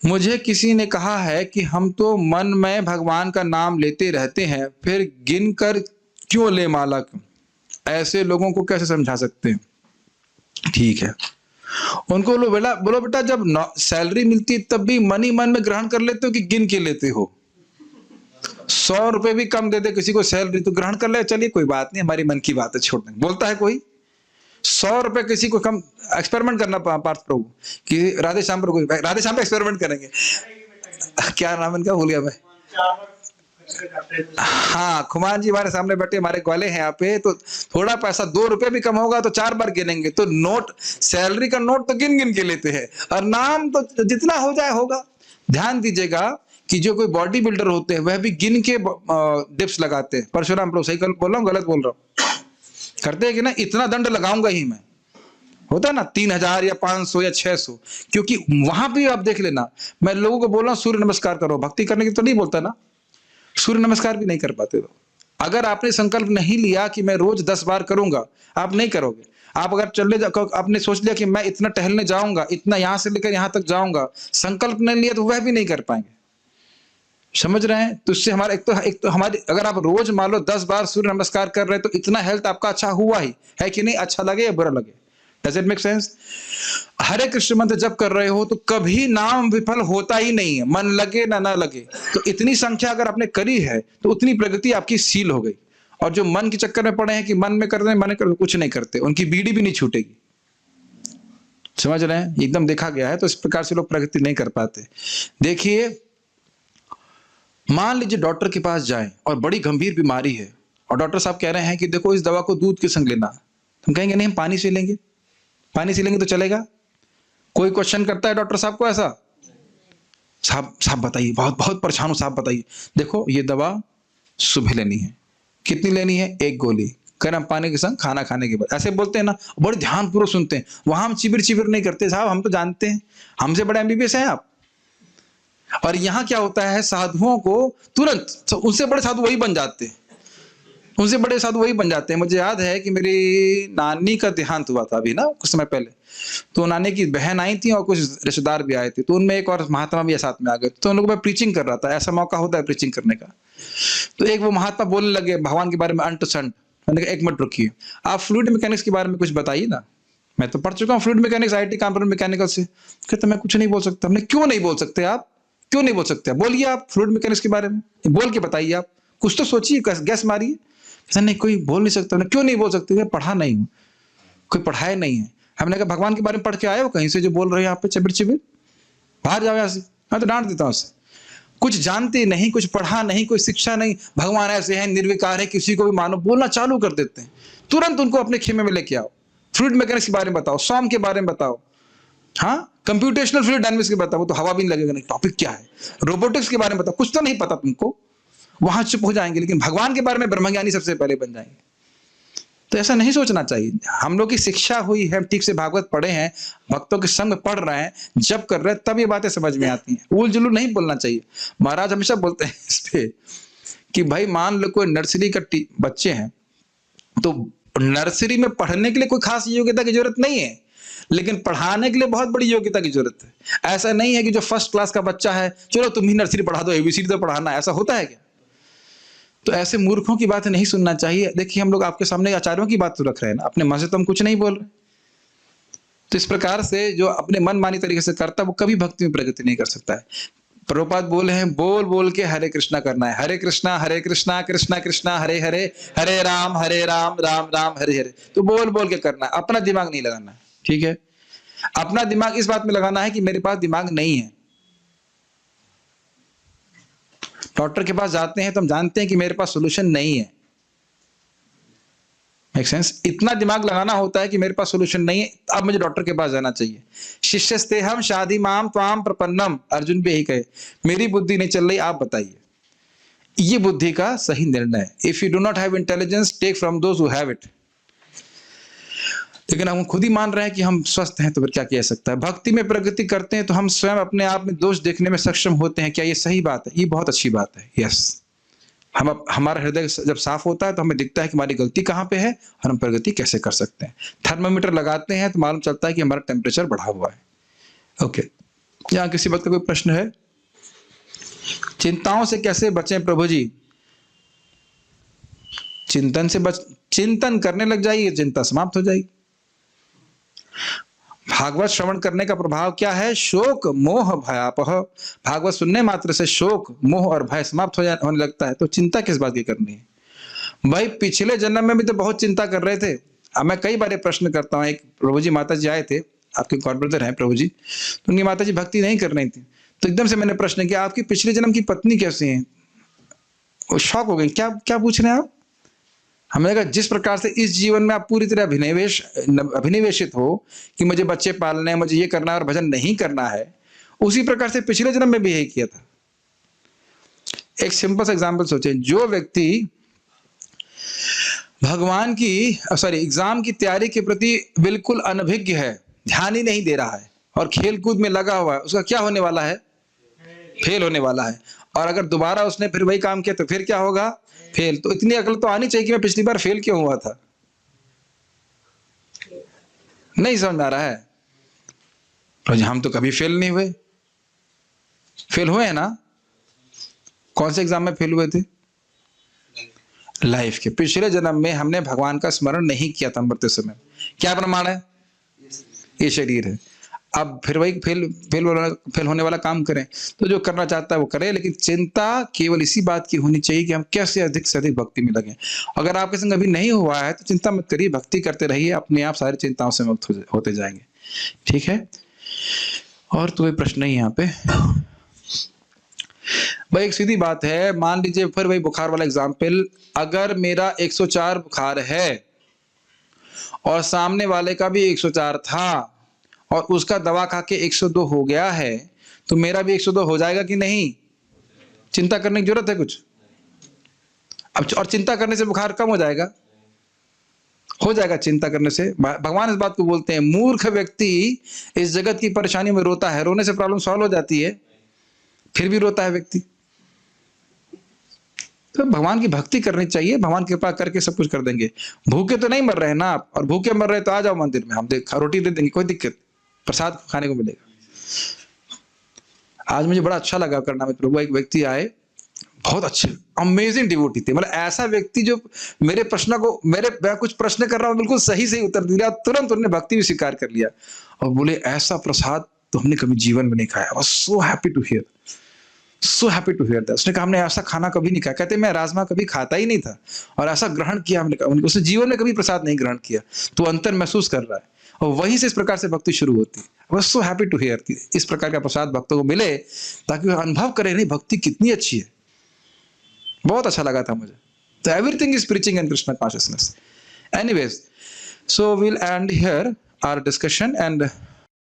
मुझे किसी ने कहा है कि हम तो मन में भगवान का नाम लेते रहते हैं, फिर गिन कर क्यों ले माला, ऐसे लोगों को कैसे समझा सकते हैं? ठीक है, उनको बोलो बेटा जब सैलरी मिलती है तब भी मन ही मन में ग्रहण कर लेते हो कि गिन के लेते हो? 100 रुपए भी कम दे दे किसी को सैलरी तो ग्रहण कर ले, चलिए कोई बात नहीं, हमारी मन की बात है, छोड़ दें। बोलता है कोई 100 रुपए किसी को कम? एक्सपेरिमेंट करना पार्थ प्रभु कि राधे श्याम प्रभु, राधे श्याम पे एक्सपेरिमेंट करेंगे। क्या नाम इनका भूल गया मैं। हाँ, खुमान जी हमारे सामने बैठे, हमारे ग्वाले हैं यहाँ पे, तो थोड़ा पैसा 2 रुपए भी कम होगा तो 4 बार गिनेंगे। तो नोट, सैलरी का नोट तो गिन गिन के लेते हैं, और नाम तो जितना हो जाए होगा। ध्यान दीजिएगा कि जो कोई बॉडी बिल्डर होते हैं वह भी गिन के डिप्स लगाते हैं। परशुराम प्रभु सही बोल रहा हूँ गलत बोल रहा हूँ? करते हैं कि ना, इतना दंड लगाऊंगा ही मैं, होता है ना 3000 या 500 या 600। क्योंकि वहां भी आप देख लेना, मैं लोगों को बोल रहा हूँ सूर्य नमस्कार करो, भक्ति करने की तो नहीं बोलता ना, सूर्य नमस्कार भी नहीं कर पाते। तो अगर आपने संकल्प नहीं लिया कि मैं रोज 10 बार करूंगा, आप नहीं करोगे। आप अगर चले आपने सोच लिया कि मैं इतना टहलने जाऊंगा, इतना यहां से लेकर यहां तक जाऊंगा, संकल्प नहीं लिया तो वह भी नहीं कर पाएंगे। समझ रहे हैं? तो इससे हमारा एक तो हमारी, अगर आप रोज मान लो 10 बार सूर्य नमस्कार कर रहे हैं तो इतना हेल्थ आपका अच्छा हुआ ही है कि नहीं? अच्छा लगे या बुरा लगे, डज इट मेक सेंस? हरे कृष्ण मंत्र जब कर रहे हो तो कभी नाम विफल होता ही नहीं है, मन लगे ना लगे। तो इतनी संख्या अगर आपने करी है तो उतनी प्रगति आपकी सील हो गई। और जो मन के चक्कर में पड़े हैं कि मन में कर रहे हैं, मन कर कुछ नहीं करते, उनकी बीड़ी भी नहीं छूटेगी। समझ रहे हैं? एकदम देखा गया है। तो इस प्रकार से लोग प्रगति नहीं कर पाते। देखिए, मान लीजिए डॉक्टर के पास जाएं और बड़ी गंभीर बीमारी है और डॉक्टर साहब कह रहे हैं कि देखो इस दवा को दूध के संग लेना। हम कहेंगे नहीं, हम पानी से लेंगे। पानी से लेंगे तो चलेगा? कोई क्वेश्चन करता है डॉक्टर साहब को ऐसा? साहब बताइए, बहुत बहुत परेशान हूं साहब, बताइए। देखो ये दवा सुबह लेनी है। कितनी लेनी है? 1 गोली, गर्म पानी के संग खाना खाने के बाद। ऐसे बोलते हैं ना, बड़े ध्यानपूर्वक सुनते हैं। वहां हम चिबिर चिबिर नहीं करते, साहब हम तो जानते हैं, हमसे बड़े एमबीबीएस हैं आप। और यहाँ क्या होता है, साधुओं को तुरंत उनसे बड़े साधु वही बन जाते हैं, उनसे बड़े साधु वही बन जाते हैं। मुझे याद है कि मेरी नानी का देहांत हुआ था अभी ना कुछ समय पहले, तो नानी की बहन आई थी और कुछ रिश्तेदार भी आए थे, तो उनमें एक और महात्मा भी साथ में आ गए। तो उन लोगों में प्रीचिंग कर रहा था, ऐसा मौका होता है प्रीचिंग करने का। तो एक वो महात्मा बोलने लगे भगवान के बारे में अंट संट। मैंने कहा 1 मिनट रुकिए, आप फ्लूइड मैकेनिक्स के बारे में कुछ बताइए ना, मैं तो पढ़ चुका हूँ fluid mechanics IIT Kanpur mechanical से। कहते मैं कुछ नहीं बोल सकता। हमने क्यों नहीं बोल सकते? आप क्यों नहीं बोल सकते? बोलिए आप फ्लूइड मैकेनिक्स के बारे में, बोल के बताइए, आप कुछ तो सोचिए, गैस मारिए। नहीं कोई बोल नहीं सकता। क्यों नहीं बोल सकते? मैं पढ़ा नहीं हूँ, कोई पढ़ाया नहीं है। हमने कहा भगवान के बारे में पढ़ के आए हो कहीं से जो बोल रहे हो यहाँ पे चिबिर चिबिर? बाहर जाओ यहाँ से। मैं तो डांट देता हूँ उससे। कुछ जानते नहीं, कुछ पढ़ा नहीं, कोई शिक्षा नहीं। भगवान ऐसे हैं, निर्विकार है, किसी को भी मानो, बोलना चालू कर देते हैं। तुरंत उनको अपने खेमे में लेके आओ। फ्लूइड मैकेनिक्स के बारे में बताओ, सॉम के बारे में बताओ, हाँ कंप्यूटेशनल फ्लूइड डायनामिक्स के बताओ, तो हवा भी नहीं लगेगा। नहीं, टॉपिक क्या है? रोबोटिक्स के बारे में बताओ। कुछ तो नहीं पता तुमको, वहां चुप हो जाएंगे। लेकिन भगवान के बारे में ब्रह्मज्ञानी सबसे पहले बन जाएंगे। तो ऐसा नहीं सोचना चाहिए। हम लोग की शिक्षा हुई है, हम ठीक से भागवत पढ़े हैं, भक्तों के संग पढ़ रहे हैं, जब कर रहे हैं, तब ये बातें समझ में आती हैं। उल जुलूल नहीं बोलना चाहिए। महाराज हमेशा बोलते हैं इस पे कि भाई मान लो कोई नर्सरी का बच्चे हैं, तो नर्सरी में पढ़ने के लिए कोई खास योग्यता की जरूरत नहीं है, लेकिन पढ़ाने के लिए बहुत बड़ी योग्यता की जरूरत है। ऐसा नहीं है कि जो फर्स्ट क्लास का बच्चा है, चलो तुम ही नर्सरी पढ़ा दो, एबीसीडी तो पढ़ाना है, ऐसा होता है क्या? तो ऐसे मूर्खों की बातें नहीं सुनना चाहिए। देखिए हम लोग आपके सामने आचार्यों की बात तो रख रहे हैं ना, अपने मन से तो हम कुछ नहीं बोल रहे। तो इस प्रकार से जो अपने मनमानी तरीके से करता है, वो कभी भक्ति में प्रगति नहीं कर सकता है। प्रभुपाद बोले हैं, बोल बोल के हरे कृष्णा करना है, हरे कृष्णा कृष्णा कृष्णा हरे हरे, हरे राम राम राम हरे हरे। तो बोल बोल के करना है, अपना दिमाग नहीं लगाना है। ठीक है, अपना दिमाग इस बात में लगाना है कि मेरे पास दिमाग नहीं है। डॉक्टर के पास जाते हैं तो हम जानते हैं कि मेरे पास सॉल्यूशन नहीं है। Make sense? इतना दिमाग लगाना होता है कि मेरे पास सॉल्यूशन नहीं है, अब मुझे डॉक्टर के पास जाना चाहिए। शिष्यस्ते हम शादी माम त्वाम प्रपन्नम, अर्जुन भी यही कहे, मेरी बुद्धि नहीं चल रही, आप बताइए। ये बुद्धि का सही निर्णय है। If you do not have intelligence, take from those who have it. लेकिन हम खुद ही मान रहे हैं कि हम स्वस्थ हैं, तो फिर क्या किया सकता है? भक्ति में प्रगति करते हैं तो हम स्वयं अपने आप में दोष देखने में सक्षम होते हैं। क्या ये सही बात है? ये बहुत अच्छी बात है। यस, हमारा हृदय जब साफ होता है तो हमें दिखता है कि हमारी गलती कहाँ पे है और हम प्रगति कैसे कर सकते हैं। थर्मामीटर लगाते हैं तो मालूम चलता है कि हमारा टेम्परेचर बढ़ा हुआ है। ओके, यहाँ किसी बात का कोई प्रश्न है? चिंताओं से कैसे बचें प्रभु जी? चिंतन करने लग जाइए, चिंता समाप्त हो जाएगी। भागवत श्रवण करने का प्रभाव क्या है? शोक मोह भयापह। भागवत सुनने मात्र से शोक मोह और भय समाप्त होने लगता है। तो चिंता किस बात की करनी है भाई? पिछले जन्म में भी तो बहुत चिंता कर रहे थे। अब मैं कई बार प्रश्न करता हूँ। एक प्रभु जी माता जी आए थे, आपके गॉड ब्रदर हैं प्रभु जी, तो उनकी माता जी भक्ति नहीं कर रही थी। तो एकदम से मैंने प्रश्न किया, आपकी पिछले जन्म की पत्नी कैसी है? वो शॉक हो गई, क्या क्या पूछ रहे हैं आप? हमने कहा जिस प्रकार से इस जीवन में आप पूरी तरह अभिनिवेशित हो कि मुझे बच्चे पालने हैं, मुझे ये करना है और भजन नहीं करना है, उसी प्रकार से पिछले जन्म में भी यही किया था। एक सिंपल सा एग्जांपल सोचें, जो व्यक्ति भगवान की एग्जाम की तैयारी के प्रति बिल्कुल अनभिज्ञ है, ध्यान ही नहीं दे रहा है और खेल कूद में लगा हुआ है, उसका क्या होने वाला है? फेल होने वाला है। और अगर दोबारा उसने फिर वही काम किया तो फिर क्या होगा? फेल। तो इतनी अकल तो आनी चाहिए कि मैं पिछली बार फेल क्यों हुआ था। नहीं समझ में आ रहा है? तो हम तो कभी फेल नहीं हुए। फेल हुए हैं ना? कौन से एग्जाम में फेल हुए थे? लाइफ के पिछले जन्म में हमने भगवान का स्मरण नहीं किया था मरते समय। क्या प्रमाण है? ये शरीर है। अब फिर वही फेल होने वाला काम करें। तो जो करना चाहता है वो करे, लेकिन चिंता केवल इसी बात की होनी चाहिए कि हम कैसे अधिक से अधिक भक्ति में लगें। अगर आपके संग अभी नहीं हुआ है तो चिंता मत करिए, भक्ति करते रहिए, अपने आप सारी चिंताओं से मुक्त होते जाएंगे। ठीक है? और तो कोई प्रश्न नहीं यहाँ पे भाई? एक सीधी बात है, मान लीजिए फिर वही बुखार वाला एग्जाम्पल, अगर मेरा 104 बुखार है और सामने वाले का भी 104 था और उसका दवा खा के 102 हो गया है, तो मेरा भी 102 हो जाएगा कि नहीं? चिंता करने की जरूरत है कुछ? अब और चिंता करने से बुखार कम हो जाएगा? हो जाएगा चिंता करने से। भगवान इस बात को बोलते हैं, मूर्ख व्यक्ति इस जगत की परेशानी में रोता है, रोने से प्रॉब्लम सॉल्व हो जाती है, फिर भी रोता है व्यक्ति। तो भगवान की भक्ति करनी चाहिए, भगवान की कृपा करके सब कुछ कर देंगे। भूखे तो नहीं मर रहे हैं ना आप, और भूखे मर रहे तो आ जाओ मंदिर में, हम रोटी दे देंगे, कोई दिक्कत, प्रसाद खाने को मिलेगा। आज मुझे बड़ा अच्छा लगा करना में प्रभु, एक व्यक्ति आए, बहुत अच्छे अमेजिंग डिवोटी थे। मतलब ऐसा व्यक्ति जो मेरे प्रश्न को, मैं कुछ प्रश्न कर रहा हूँ, बिल्कुल सही सही उत्तर दिया, तुरंत उन्होंने भक्ति भी स्वीकार कर लिया और बोले ऐसा प्रसाद तो हमने कभी जीवन में नहीं खाया। I was so happy to hear, so happy to hear that. उसने कहा हमने ऐसा खाना कभी नहीं खाया। कहते मैं राजमा कभी खाता ही नहीं था और ऐसा ग्रहण किया हमने, उसने जीवन में कभी प्रसाद नहीं ग्रहण किया, तो अंतर महसूस कर रहा है। और वहीं से इस प्रकार से भक्ति शुरू होती है। I was so happy to hear, इस प्रकार का प्रसाद भक्तों को मिले ताकि वो अनुभव करें नहीं भक्ति कितनी अच्छी है। बहुत अच्छा लगा था मुझे। तो everything is preaching in Krishna consciousness. Anyways, so we'll end here our discussion and